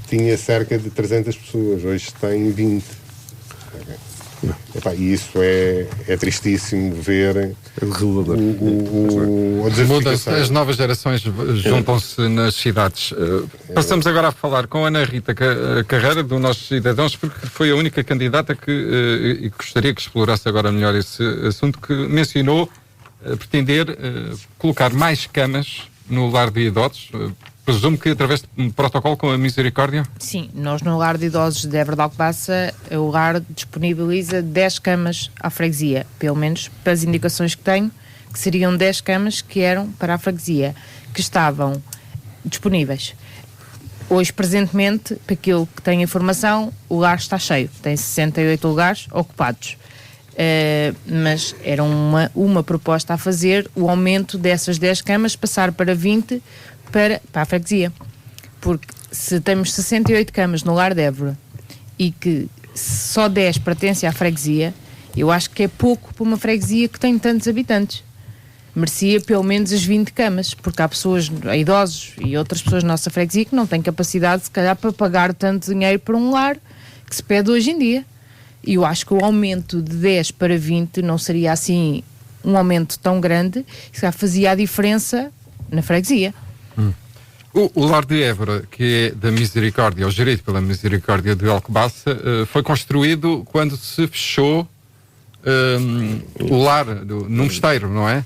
tinha cerca de 300 pessoas, hoje tem 20. E isso é tristíssimo ver a desertificação. As novas gerações juntam-se nas cidades. Passamos agora a falar com Ana Rita Carreira, do Nossos Cidadãos, porque foi a única candidata e gostaria que explorasse agora melhor esse assunto, que mencionou pretender colocar mais camas no lar de idosos. Presumo que através de um protocolo com a Misericórdia? Sim, nós no lar de idosos de Évora de Alcobaça, o lar disponibiliza 10 camas à freguesia, pelo menos para as indicações que tenho, que seriam 10 camas que eram para a freguesia, que estavam disponíveis. Hoje, presentemente, para aquilo que tenho informação, o lar está cheio, tem 68 lugares ocupados. Mas era uma proposta a fazer, o aumento dessas 10 camas, passar para 20 para a freguesia, porque se temos 68 camas no lar de Évora e que só 10 pertencem à freguesia, eu acho que é pouco para uma freguesia que tem tantos habitantes. Merecia pelo menos as 20 camas, porque há pessoas, idosos e outras pessoas na nossa freguesia que não têm capacidade, se calhar, para pagar tanto dinheiro para um lar que se pede hoje em dia. E eu acho que o aumento de 10 para 20 não seria assim um aumento tão grande, que já fazia a diferença na freguesia. O lar de Évora, que é da Misericórdia, ou gerido pela Misericórdia de Alcobaça, foi construído quando se fechou o lar no mosteiro, não é?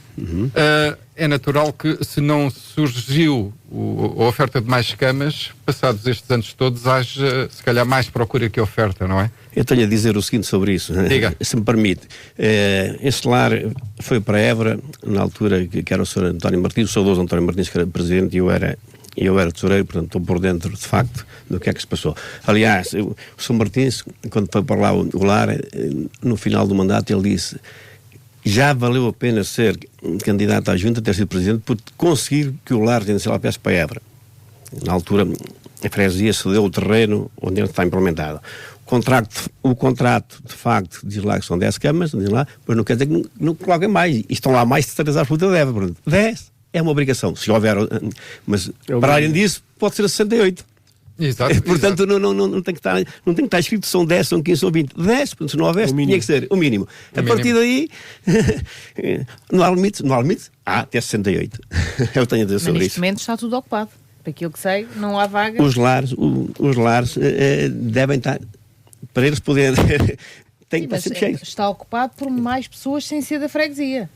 É natural que, se não surgiu a oferta de mais camas, passados estes anos todos, haja se calhar mais procura que oferta, não é? Eu tenho a dizer o seguinte sobre isso, diga. Se me permite. Este lar foi para Évora, na altura que era o Sr. António Martins, o saudoso António Martins, que era presidente, e eu era tesoureiro, portanto estou por dentro, de facto, do que é que se passou. Aliás, o Sr. Martins, quando foi para lá o lar, no final do mandato, ele disse: já valeu a pena ser candidato à junta, ter sido presidente, por conseguir que o lar residencial viesse para Évora. Na altura, a freguesia cedeu o terreno onde ele está implementado. O contrato, de facto, diz lá que são 10 camas, diz lá, mas não quer dizer que não coloquem mais. E estão lá mais de certeza absoluta de Évora. 10 é uma obrigação, se houver, mas para além disso, pode ser a 68. Exato, portanto, exato. Não tem que estar escrito são 10, são 15, são 20. 10, portanto, se não houvesse, tinha que ser o mínimo. A partir daí, não há limite, até 68. Eu tenho a dizer sobre isso. Neste momento está tudo ocupado. Para aquilo que sei, não há vagas. Os lares devem estar, para eles poderem, tem que estar sempre cheios. Está ocupado por mais pessoas sem ser da freguesia.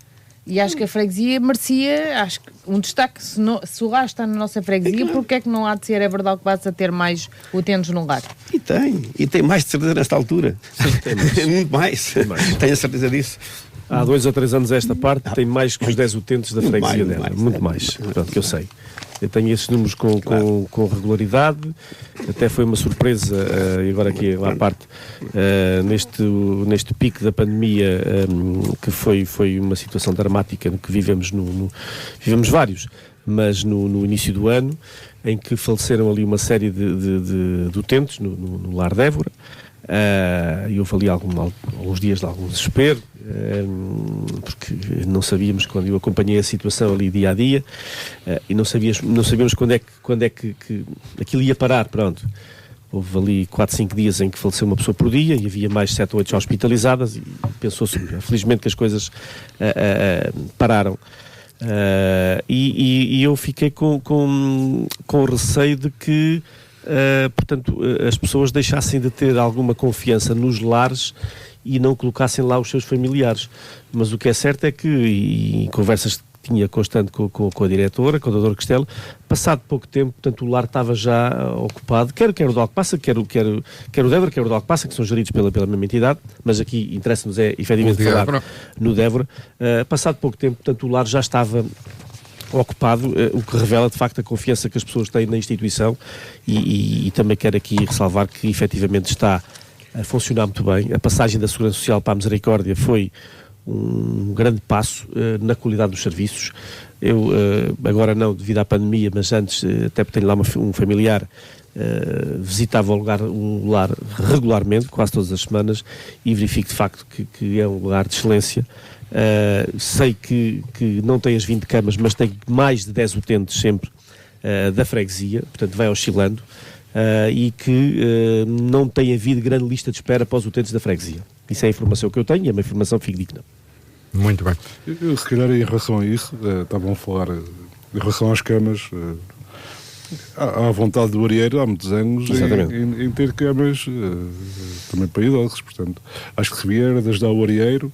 E acho que a freguesia merecia, acho que um destaque, se o lar está na nossa freguesia, porque é que não há de ser a verdade que vai-se a ter mais utentes no lar? E tem mais de certeza nesta altura. Muito mais. Tenho a certeza disso. Há 2 ou 3 anos a esta parte tem mais que os 10 utentes da freguesia dela. Muito mais. Pronto, que eu sei. Eu tenho esses números com regularidade, até foi uma surpresa, e agora aqui à parte, neste pico da pandemia, que foi uma situação dramática que vivemos, vivemos vários, mas no início do ano, em que faleceram ali uma série de utentes no lar de Évora, e houve ali alguns dias de algum desespero, porque não sabíamos, quando eu acompanhei a situação ali dia a dia, e não sabíamos quando é que aquilo ia parar. Pronto, houve ali 4, 5 dias em que faleceu uma pessoa por dia e havia mais 7 ou 8 hospitalizadas, e pensou-se, felizmente, que as coisas pararam. E eu fiquei com receio de que portanto, as pessoas deixassem de ter alguma confiança nos lares e não colocassem lá os seus familiares. Mas o que é certo é que, em conversas que tinha constante com a diretora, com a doutora Castelo. Passado pouco tempo, portanto, o lar estava já ocupado, quer o de Alcobaça, quer o Dévora, quer o de Alcobaça, que são geridos pela mesma entidade, mas aqui interessa-nos efetivamente falar no Dévora. Passado pouco tempo, portanto, o lar já estava ocupado, o que revela de facto a confiança que as pessoas têm na instituição e também quero aqui ressalvar que efetivamente está a funcionar muito bem. A passagem da Segurança Social para a Misericórdia foi um grande passo na qualidade dos serviços. Eu, agora não devido à pandemia, mas antes, até porque tenho lá um familiar, visitava o lar regularmente, quase todas as semanas, e verifico de facto que é um lugar de excelência. Sei que não tem as 20 camas, mas tem mais de 10 utentes sempre da freguesia, portanto vai oscilando, e que não tem havido grande lista de espera para os utentes da freguesia. Isso é a informação que eu tenho e é uma informação fidedigna. Muito bem. Eu, se calhar, em relação a isso, estavam a falar em relação às camas. Há vontade do Arieiro há muitos anos em ter camas também para idosos, portanto acho que devia era de ajudar o Arieiro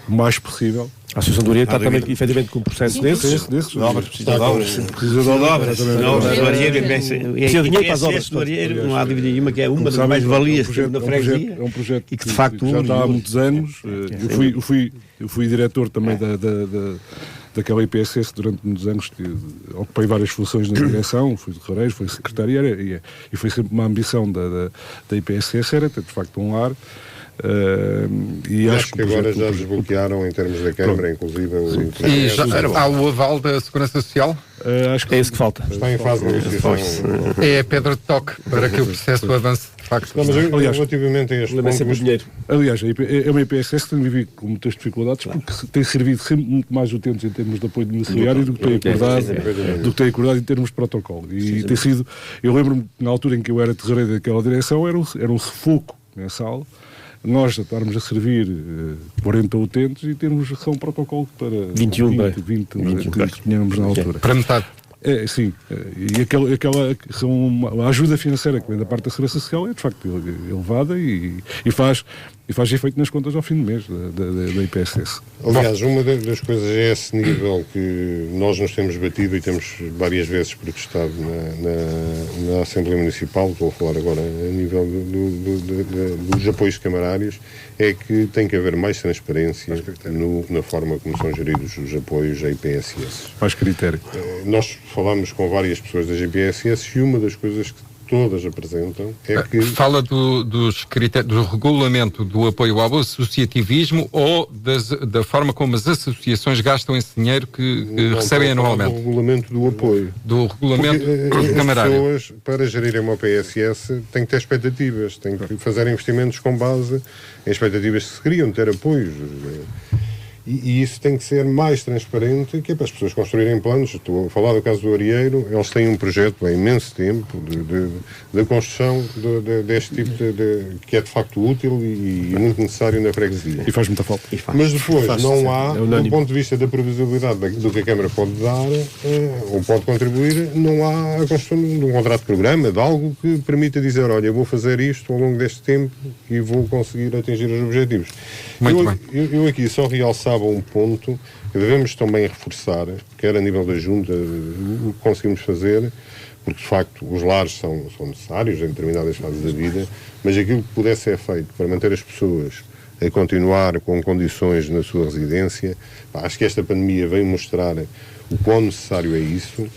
o mais possível. A Associação do Arieiro está também efetivamente com um processo desses. Obras, precisa de obras. Precisa de obras. O Arieiro precisa de dinheiro para as obras do Arieiro, não há dúvida nenhuma que é uma das mais-valias na freguesia. É um projeto e que de facto já está há muitos anos. Eu fui diretor também daquela IPSS durante muitos anos, ocupei várias funções na direção, fui terreiros, fui secretário e foi sempre uma ambição da IPSS, era ter de facto um lar. E acho que agora já desbloquearam em termos da Câmara, inclusive e já há o aval da Segurança Social? Acho que é isso que falta. Está em fase de negociação. É a pedra de toque para que o processo avance de facto. Não, mas relativamente a este ponto, aliás, é uma IPSS que tem vivido com muitas dificuldades porque tem servido sempre muito mais utentes em termos de apoio domiciliário do que tem acordado em termos de protocolo. E tem sido, eu lembro-me na altura em que eu era terreiro daquela direção, era um sufoco mensal nós estarmos a servir 40 utentes e termos um protocolo para 20 que tínhamos na altura. Para metade. Sim, e a ajuda financeira que vem da parte da Segurança Social é de facto elevada e faz efeito nas contas ao fim do mês da IPSS. Aliás, uma das coisas é esse nível que nós nos temos batido e temos várias vezes protestado na Assembleia Municipal, estou a falar agora a nível dos apoios camarários, é que tem que haver mais transparência na forma como são geridos os apoios à IPSS. Mais critério. Nós falamos com várias pessoas das IPSS e uma das coisas que todas apresentam é que... Fala dos critérios, do regulamento do apoio ao associativismo ou da forma como as associações gastam esse dinheiro que recebem anualmente? Do regulamento do apoio. Do regulamento camarário. As pessoas, para gerirem uma PSS, têm que ter expectativas, têm que fazer investimentos com base em expectativas que se criam, ter apoios. E isso tem que ser mais transparente, que é para as pessoas construírem planos. Estou a falar do caso do Arieiro, eles têm um projeto há imenso tempo de construção deste tipo que é de facto útil e muito necessário na freguesia. E faz muita falta. Mas depois não há, do ponto de vista da previsibilidade do que a Câmara pode dar ou pode contribuir, não há a construção de um contrato de programa, de algo que permita dizer, olha, eu vou fazer isto ao longo deste tempo e vou conseguir atingir os objetivos. Eu aqui só realçava um ponto que devemos também reforçar, quer a nível da Junta, o que conseguimos fazer, porque de facto os lares são necessários em determinadas fases da vida, mas aquilo que pudesse ser feito para manter as pessoas a continuar com condições na sua residência, acho que esta pandemia veio mostrar o quão necessário é isso.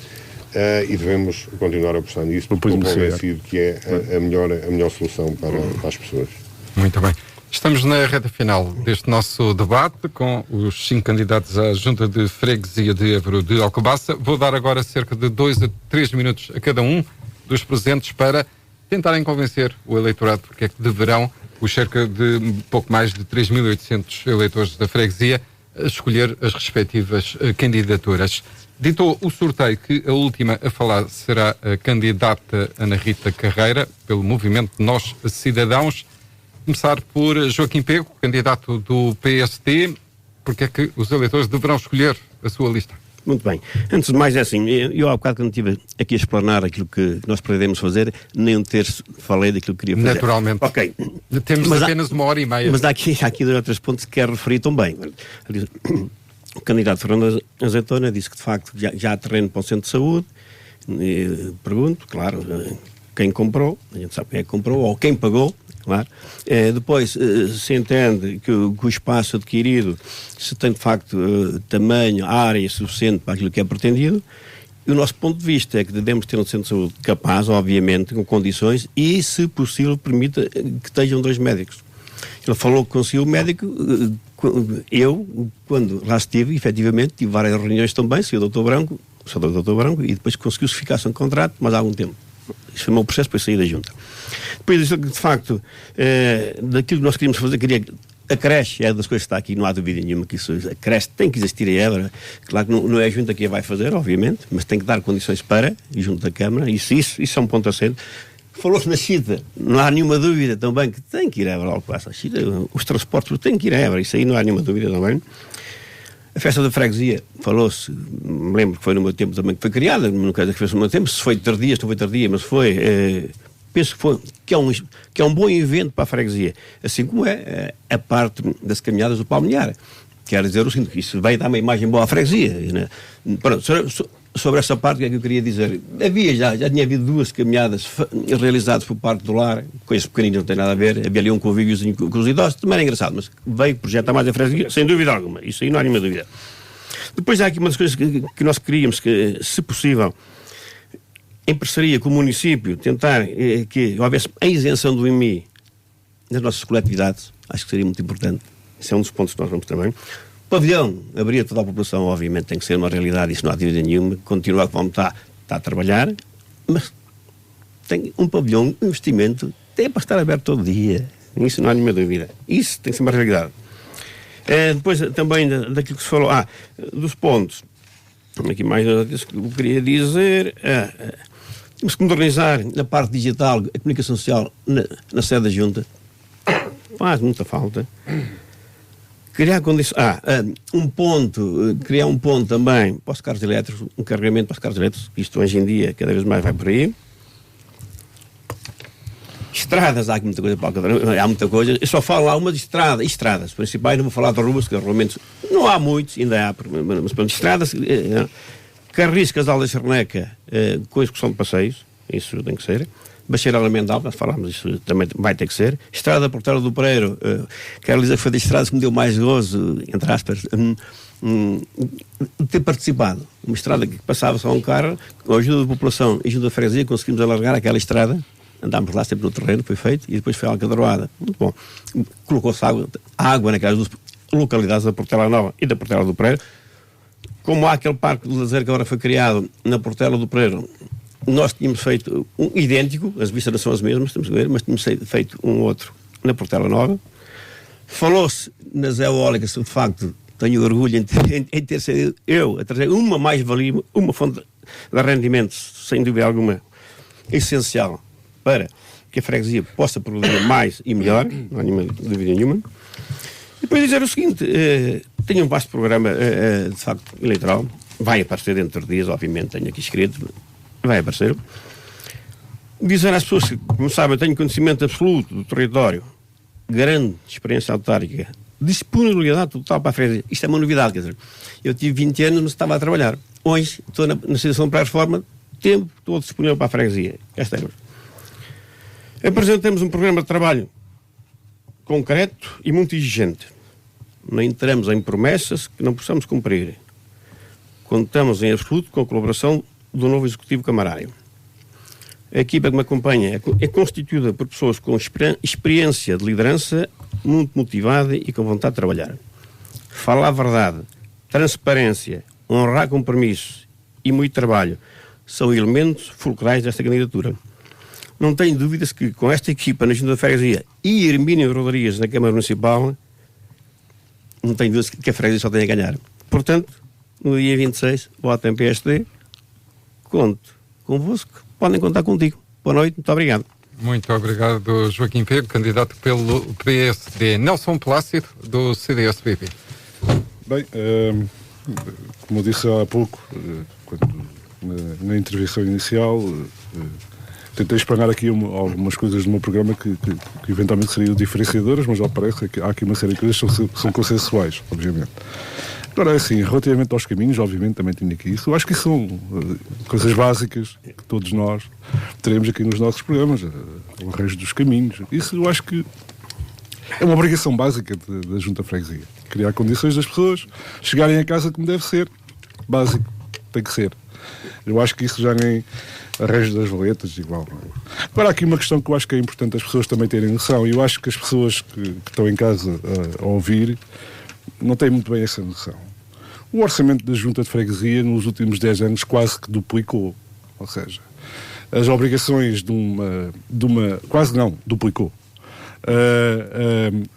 E devemos continuar a apostar nisso, porque estou convencido que é a melhor solução para as pessoas. Muito bem. Estamos na reta final deste nosso debate com os 5 candidatos à Junta de Freguesia de Évora de Alcobaça. Vou dar agora cerca de 2 a 3 minutos a cada um dos presentes para tentarem convencer o eleitorado porque é que deverão os cerca de pouco mais de 3.800 eleitores da freguesia a escolher as respectivas candidaturas. Ditou o sorteio que a última a falar será a candidata Ana Rita Carreira, pelo movimento Nós Cidadãos. Começar por Joaquim Pego, candidato do PST. Porque é que os eleitores deverão escolher a sua lista? Muito bem. Antes de mais, é assim, eu há bocado quando estive aqui a explanar aquilo que nós pretendemos fazer, nem um terço falei daquilo que queria fazer. Naturalmente. Ok. Temos apenas 1 hora e meia. Mas há aqui 2 ou 3 pontos que quero referir também. O candidato Fernando Azeitona disse que de facto já há terreno para o centro de saúde. Pergunto, claro, quem comprou, a gente sabe quem é que comprou, ou quem pagou, claro. Depois se entende que o espaço adquirido, se tem de facto tamanho, área suficiente para aquilo que é pretendido. E o nosso ponto de vista é que devemos ter um centro de saúde capaz, obviamente, com condições, e, se possível, permita que estejam 2 médicos. Ele falou que conseguiu o médico. Eu, quando lá estive, efetivamente, tive várias reuniões também, sou o Dr. Branco, e depois conseguiu-se ficar sem contrato, mas há algum tempo. Isso foi o meu processo, depois saí da junta. Depois disse que, de facto, daquilo que nós queríamos fazer, a creche é das coisas que está aqui, não há dúvida nenhuma que a creche tem que existir em Évora. Claro que não é a junta que a vai fazer, obviamente, mas tem que dar condições para, e junto da Câmara, isso é um ponto assente. Falou-se na Chita, não há nenhuma dúvida também que tem que ir a Évora ao Passo. Os transportes têm que ir a Évora, isso aí não há nenhuma dúvida também. A festa da freguesia, falou-se, me lembro que foi no meu tempo também que foi criada, não quero dizer que foi no meu tempo, se foi tardia, se não foi tardia, mas foi... penso que é um bom evento para a freguesia, assim como é a parte das caminhadas do Palmilhar. Quero dizer o seguinte, que isso vai dar uma imagem boa à freguesia, né? Pronto, sobre essa parte, o que é que eu queria dizer? Já tinha havido 2 caminhadas realizadas por parte do lar, coisas pequeninas, não tem nada a ver, havia ali um convíviozinho com os idosos, também era engraçado, mas veio projetar mais a freguesia, sem dúvida alguma, isso aí não há nenhuma dúvida. Depois há aqui uma das coisas que nós queríamos, que, se possível, em parceria com o município, tentar que houvesse a isenção do IMI nas nossas coletividades, acho que seria muito importante. Esse é um dos pontos que nós vamos também. O pavilhão, abrir a toda a população, obviamente, tem que ser uma realidade, isso não há dúvida nenhuma. Continuar como está a trabalhar, mas tem um pavilhão, um investimento, tem para estar aberto todo dia. Isso não há nenhuma dúvida. Isso tem que ser uma realidade. Depois, também, daquilo que se falou, dos pontos. Aqui mais que eu queria dizer... temos que modernizar na parte digital, a comunicação social na sede da junta. Faz muita falta. Criar condições. Criar um ponto também para os carros elétricos, um carregamento para os carros elétricos, isto hoje em dia cada vez mais vai por aí. Estradas, há aqui muita coisa para alcançar, há muita coisa. Eu só falo lá umas estradas principais, não vou falar de ruas, que realmente não há muitos, ainda há, mas pronto, estradas. Carris, Casal da Charneca, com execução de passeios, isso tem que ser. Baixeira Elemental, nós falámos, isso também vai ter que ser. Estrada da Portela do Pereiro, quero dizer que foi das estradas que me deu mais gozo, entre aspas, de ter participado. Uma estrada que passava só um carro, com a ajuda da população e ajuda da freguesia, conseguimos alargar aquela estrada, andámos lá sempre no terreno, foi feito, e depois foi alcatroada. Muito bom. Colocou-se água naquelas 2 localidades da Portela Nova e da Portela do Pereiro. Como há aquele parque de lazer que agora foi criado na Portela do Pereiro, nós tínhamos feito um idêntico, as vistas não são as mesmas, temos que ver, mas tínhamos feito um outro na Portela Nova. Falou-se nas eólicas, de facto, tenho orgulho em ter sido eu a trazer uma mais-valia, uma fonte de rendimentos, sem dúvida alguma, essencial para que a freguesia possa produzir mais e melhor, não há nenhuma dúvida nenhuma. E depois dizer o seguinte, tenho um vasto programa, de facto, eleitoral, vai aparecer dentro de dias, obviamente, tenho aqui escrito, vai aparecer. Dizer às pessoas que, como sabem, eu tenho conhecimento absoluto do território, grande experiência autárquica, disponibilidade total para a freguesia. Isto é uma novidade, quer dizer, eu tive 20 anos, mas estava a trabalhar. Hoje, estou na situação de pré-reforma, tempo todo disponível para a freguesia. Esta é. Apresentamos um programa de trabalho concreto e muito exigente. Não entramos em promessas que não possamos cumprir. Contamos em absoluto com a colaboração do novo Executivo Camarário. A equipa que me acompanha é constituída por pessoas com experiência de liderança, muito motivada e com vontade de trabalhar. Falar a verdade, transparência, honrar compromissos e muito trabalho são elementos fulcrais desta candidatura. Não tenho dúvidas que com esta equipa na Junta de Freguesia e Hermínio Rodrigues na Câmara Municipal, não tenho dúvidas que a freguesia só tem a ganhar. Portanto, no dia 26, voto em PSD, conto convosco, podem contar contigo. Boa noite, muito obrigado. Muito obrigado, Joaquim Pego, candidato pelo PSD. Nelson Plácido, do CDS-PP. Bem, como eu disse há pouco, na intervenção inicial, tentei explanar aqui algumas coisas do meu programa que eventualmente seriam diferenciadoras, mas já parece que há aqui uma série de coisas que são consensuais, obviamente. Agora, assim, relativamente aos caminhos, obviamente também tinha aqui isso. Eu acho que isso são coisas básicas que todos nós teremos aqui nos nossos programas, o arranjo dos caminhos. Isso eu acho que é uma obrigação básica da Junta de Freguesia. Criar condições das pessoas chegarem a casa como deve ser. Básico, tem que ser. Eu acho que isso já nem arranjo das valetas, igual. Agora, há aqui uma questão que eu acho que é importante as pessoas também terem noção, e eu acho que as pessoas que estão em casa a ouvir não têm muito bem essa noção. O orçamento da Junta de Freguesia nos últimos 10 anos quase que duplicou. Ou seja, as obrigações de uma quase não, duplicou.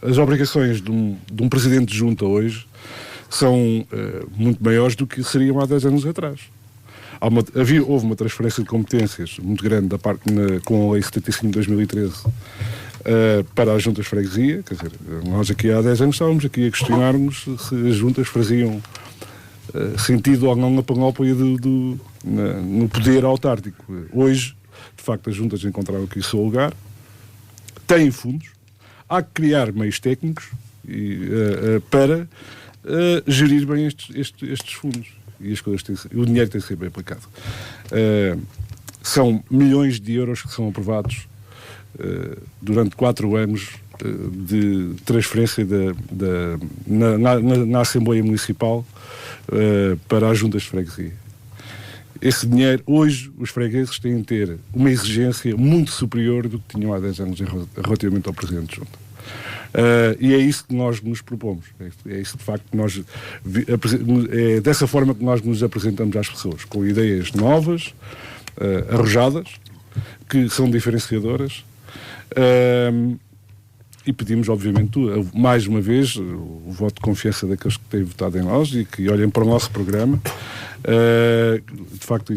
As obrigações de um presidente de junta hoje são muito maiores do que seriam há 10 anos atrás. Houve uma transferência de competências muito grande com a Lei 75 de 2013 para as juntas de freguesia. Quer dizer, nós aqui há 10 anos estávamos aqui a questionar-nos se as juntas faziam sentido ou não na panóplia no poder autárquico. Hoje, de facto, as juntas encontraram aqui o seu lugar, têm fundos, há que criar meios técnicos para gerir bem estes fundos. E as coisas o dinheiro tem que ser bem aplicado. São milhões de euros que são aprovados durante 4 anos de transferência na Assembleia Municipal para as juntas de freguesia. Esse dinheiro, hoje, os fregueses têm de ter uma exigência muito superior do que tinham há 10 anos relativamente ao Presidente de Junta. E é isso que nós nos propomos. É isso, de facto, é dessa forma que nós nos apresentamos às pessoas, com ideias novas, arrojadas, que são diferenciadoras, e pedimos, obviamente, mais uma vez, o voto de confiança daqueles que têm votado em nós e que olhem para o nosso programa. De facto,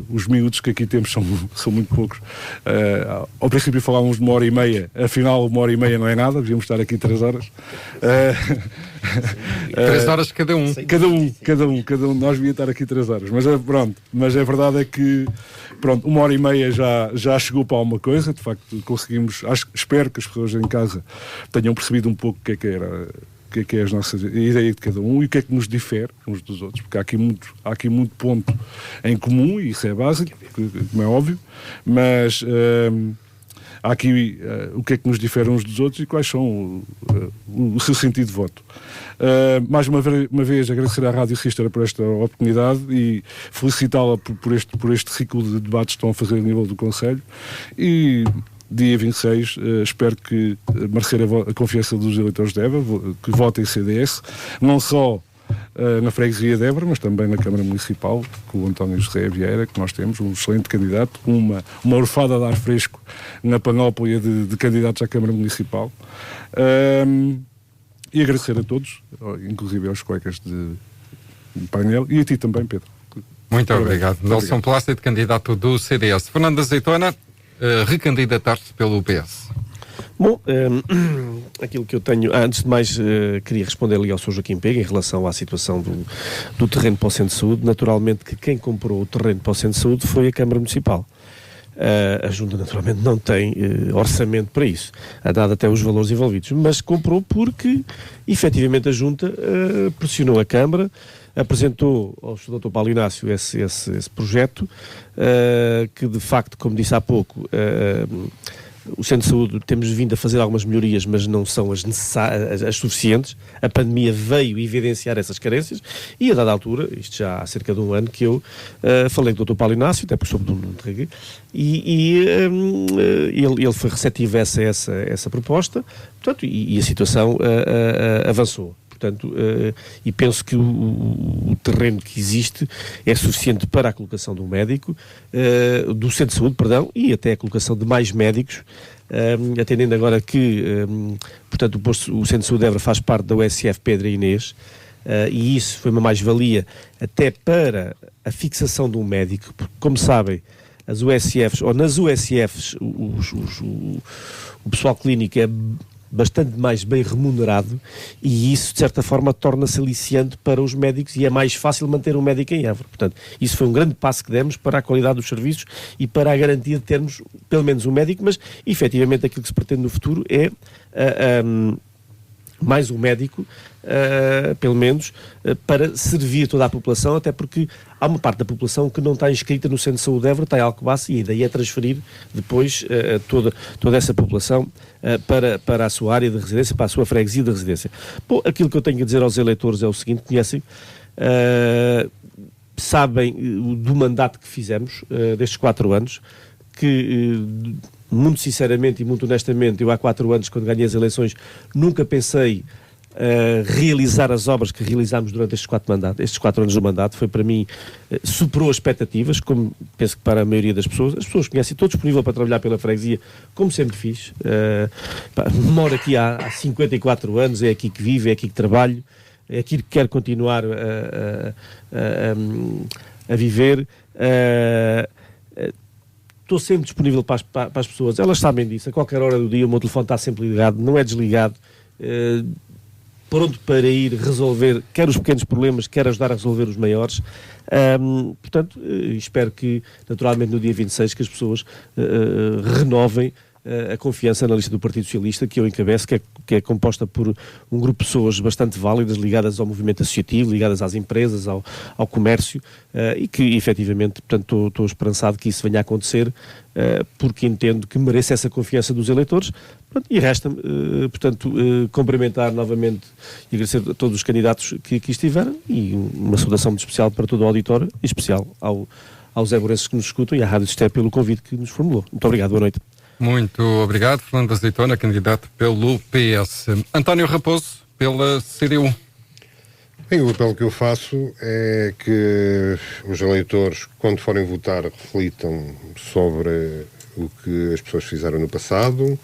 os minutos que aqui temos são muito poucos. Ao princípio falávamos de 1h30, afinal 1h30 não é nada, devíamos estar aqui 3 horas. 3 horas cada um. Cada um. Nós devíamos estar aqui 3 horas. Mas a verdade é que, 1h30 já chegou para alguma coisa. De facto, conseguimos. Espero que as pessoas em casa tenham percebido um pouco o que é a nossa ideia de cada um e o que é que nos difere uns dos outros, porque há aqui muito ponto em comum, e isso é básico, como é óbvio, mas há aqui o que é que nos difere uns dos outros e quais são o seu sentido de voto. Mais uma vez agradecer à Rádio Sister por esta oportunidade e felicitá-la por este ciclo de debates que estão a fazer a nível do Conselho, e dia 26, espero que merecer a confiança dos eleitores de Évora, que votem CDS, não só na freguesia de Évora, mas também na Câmara Municipal, com o António José Vieira, que nós temos, um excelente candidato, uma orfada de ar fresco na panóplia de candidatos à Câmara Municipal. E agradecer a todos, inclusive aos colegas de painel, e a ti também, Pedro. Muito obrigado. Nelson Plácido, candidato do CDS. Fernando Azeitona, recandidatar-se pelo PS. Bom, aquilo que eu tenho... antes de mais, queria responder ali ao Sr. Joaquim Pega em relação à situação do terreno para o Centro de Saúde. Naturalmente que quem comprou o terreno para o Centro de Saúde foi a Câmara Municipal. A Junta, naturalmente, não tem orçamento para isso, dado até os valores envolvidos, mas comprou porque, efetivamente, a Junta pressionou a Câmara, apresentou ao Sr. Dr. Paulo Inácio esse projeto, que, de facto, como disse há pouco, o Centro de Saúde temos vindo a fazer algumas melhorias, mas não são as suficientes. A pandemia veio evidenciar essas carências e, a dada altura, isto já há cerca de um ano, que eu falei com o Dr. Paulo Inácio, até porque soube do Nuno Terreguê, e ele foi receptivo a essa proposta, portanto, e a situação avançou. Portanto, e penso que o terreno que existe é suficiente para a colocação de um médico, do Centro de Saúde, perdão, e até a colocação de mais médicos, atendendo agora que, portanto, o Centro de Saúde de Évora faz parte da USF Pedra Inês, e isso foi uma mais-valia até para a fixação de um médico, porque, como sabem, as USFs, ou nas USFs, o pessoal clínico é bastante mais bem remunerado, e isso, de certa forma, torna-se aliciante para os médicos e é mais fácil manter um médico em Évora. Portanto, isso foi um grande passo que demos para a qualidade dos serviços e para a garantia de termos, pelo menos, um médico, mas, efetivamente, aquilo que se pretende no futuro é mais um médico, pelo menos, para servir toda a população, até porque há uma parte da população que não está inscrita no Centro de Saúde de Évora, está em Alcobaça, e daí é transferir depois toda essa população para a sua área de residência, para a sua freguesia de residência. Bom, aquilo que eu tenho a dizer aos eleitores é o seguinte: conhecem, sabem do mandato que fizemos destes 4 anos, que muito sinceramente e muito honestamente, eu há 4 anos, quando ganhei as eleições, nunca pensei realizar as obras que realizámos durante estes 4 anos do mandato. Foi, para mim, superou as expectativas, como penso que para a maioria das pessoas. As pessoas conhecem, estou disponível para trabalhar pela freguesia, como sempre fiz. Moro aqui há 54 anos, é aqui que vivo, é aqui que trabalho, é aqui que quero continuar a viver. Estou sempre disponível para as pessoas, elas sabem disso. A qualquer hora do dia o meu telefone está sempre ligado, não é desligado, pronto para ir resolver quer os pequenos problemas, quer ajudar a resolver os maiores. Portanto, espero que, naturalmente, no dia 26, que as pessoas renovem a confiança na lista do Partido Socialista, que eu encabeço, que é composta por um grupo de pessoas bastante válidas, ligadas ao movimento associativo, ligadas às empresas, ao comércio, e que, efetivamente, portanto, estou esperançado que isso venha a acontecer, porque entendo que merece essa confiança dos eleitores. E resta-me, portanto, cumprimentar novamente e agradecer a todos os candidatos que aqui estiveram, e uma saudação muito especial para todo o auditório, e especial aos éborenses que nos escutam e à Rádio Sistema pelo convite que nos formulou. Muito obrigado, boa noite. Muito obrigado, Fernando Azeitona, candidato pelo PS. António Raposo, pela CDU. Bem, o apelo que eu faço é que os eleitores, quando forem votar, reflitam sobre o que as pessoas fizeram no passado.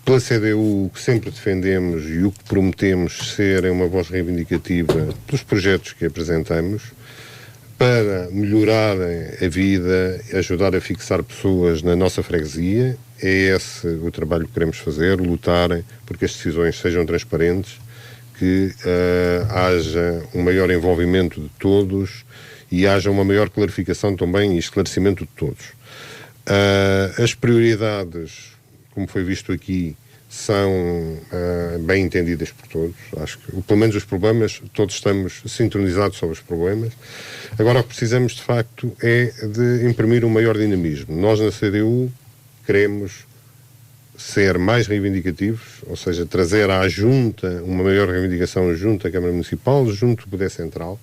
Pela CDU, o que sempre defendemos e o que prometemos ser uma voz reivindicativa dos projetos que apresentamos, para melhorar a vida, ajudar a fixar pessoas na nossa freguesia. É esse o trabalho que queremos fazer, lutar porque as decisões sejam transparentes, que haja um maior envolvimento de todos e haja uma maior clarificação também e esclarecimento de todos. As prioridades, como foi visto aqui, são bem entendidas por todos. Acho que, pelo menos, os problemas, todos estamos sintonizados sobre os problemas. Agora, o que precisamos, de facto, é de imprimir um maior dinamismo. Nós, na CDU, queremos ser mais reivindicativos, ou seja, trazer à Junta uma maior reivindicação junto à Câmara Municipal, junto ao Poder Central.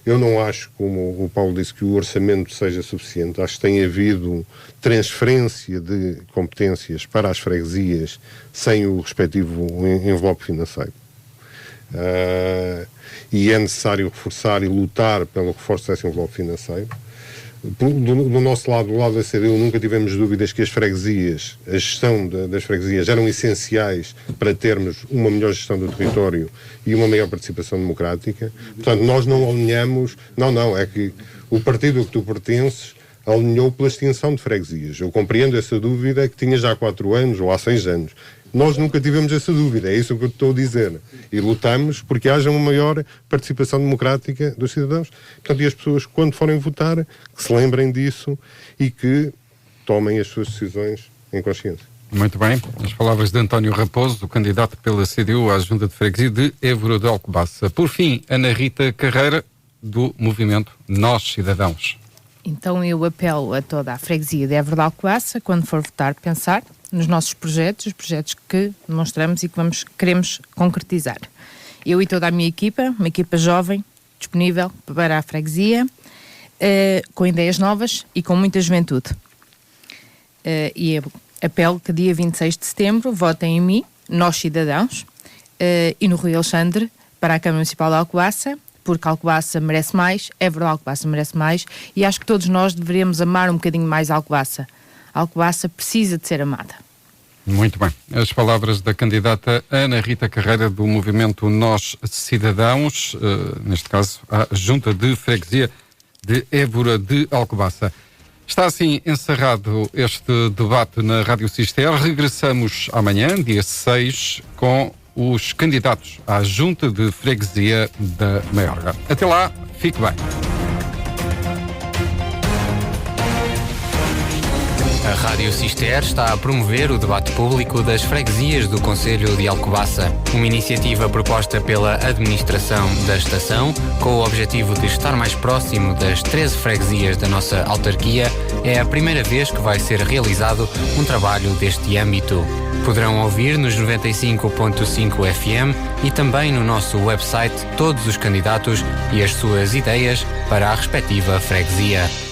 Eu não acho, como o Paulo disse, que o orçamento seja suficiente. Acho que tem havido transferência de competências para as freguesias sem o respectivo envelope financeiro. E é necessário reforçar e lutar pelo reforço desse envelope financeiro. Do nosso lado, do lado da CDU, nunca tivemos dúvidas que as freguesias, a gestão das freguesias eram essenciais para termos uma melhor gestão do território e uma maior participação democrática. Portanto, nós não alinhamos, é que o partido a que tu pertences alinhou pela extinção de freguesias. Eu compreendo essa dúvida que tinha já há 4 anos ou há 6 anos. Nós nunca tivemos essa dúvida, é isso que eu estou a dizer. E lutamos porque haja uma maior participação democrática dos cidadãos. Portanto, e as pessoas, quando forem votar, que se lembrem disso e que tomem as suas decisões em consciência. Muito bem. As palavras de António Raposo, o candidato pela CDU à Junta de Freguesia de Évora de Alcobaça. Por fim, Ana Rita Carreira, do movimento Nós Cidadãos. Então eu apelo a toda a freguesia de Évora de Alcobaça, quando for votar, pensar nos nossos projetos, os projetos que demonstramos e que queremos concretizar. Eu e toda a minha equipa, uma equipa jovem, disponível para a freguesia, com ideias novas e com muita juventude. E apelo que dia 26 de setembro votem em mim, Nós Cidadãos, e no Rui Alexandre, para a Câmara Municipal de Alcobaça, porque Alcobaça merece mais, Évora de Alcobaça merece mais, e acho que todos nós deveríamos amar um bocadinho mais Alcobaça. Alcobaça precisa de ser amada. Muito bem. As palavras da candidata Ana Rita Carreira, do movimento Nós Cidadãos, neste caso a Junta de Freguesia de Évora de Alcobaça. Está assim encerrado este debate na Rádio Cister. Regressamos amanhã, dia 6, com os candidatos à Junta de Freguesia da Maiorga. Até lá, fique bem. A Rádio Cister está a promover o debate público das freguesias do Concelho de Alcobaça. Uma iniciativa proposta pela administração da estação, com o objetivo de estar mais próximo das 13 freguesias da nossa autarquia. É a primeira vez que vai ser realizado um trabalho deste âmbito. Poderão ouvir nos 95.5 FM e também no nosso website todos os candidatos e as suas ideias para a respectiva freguesia.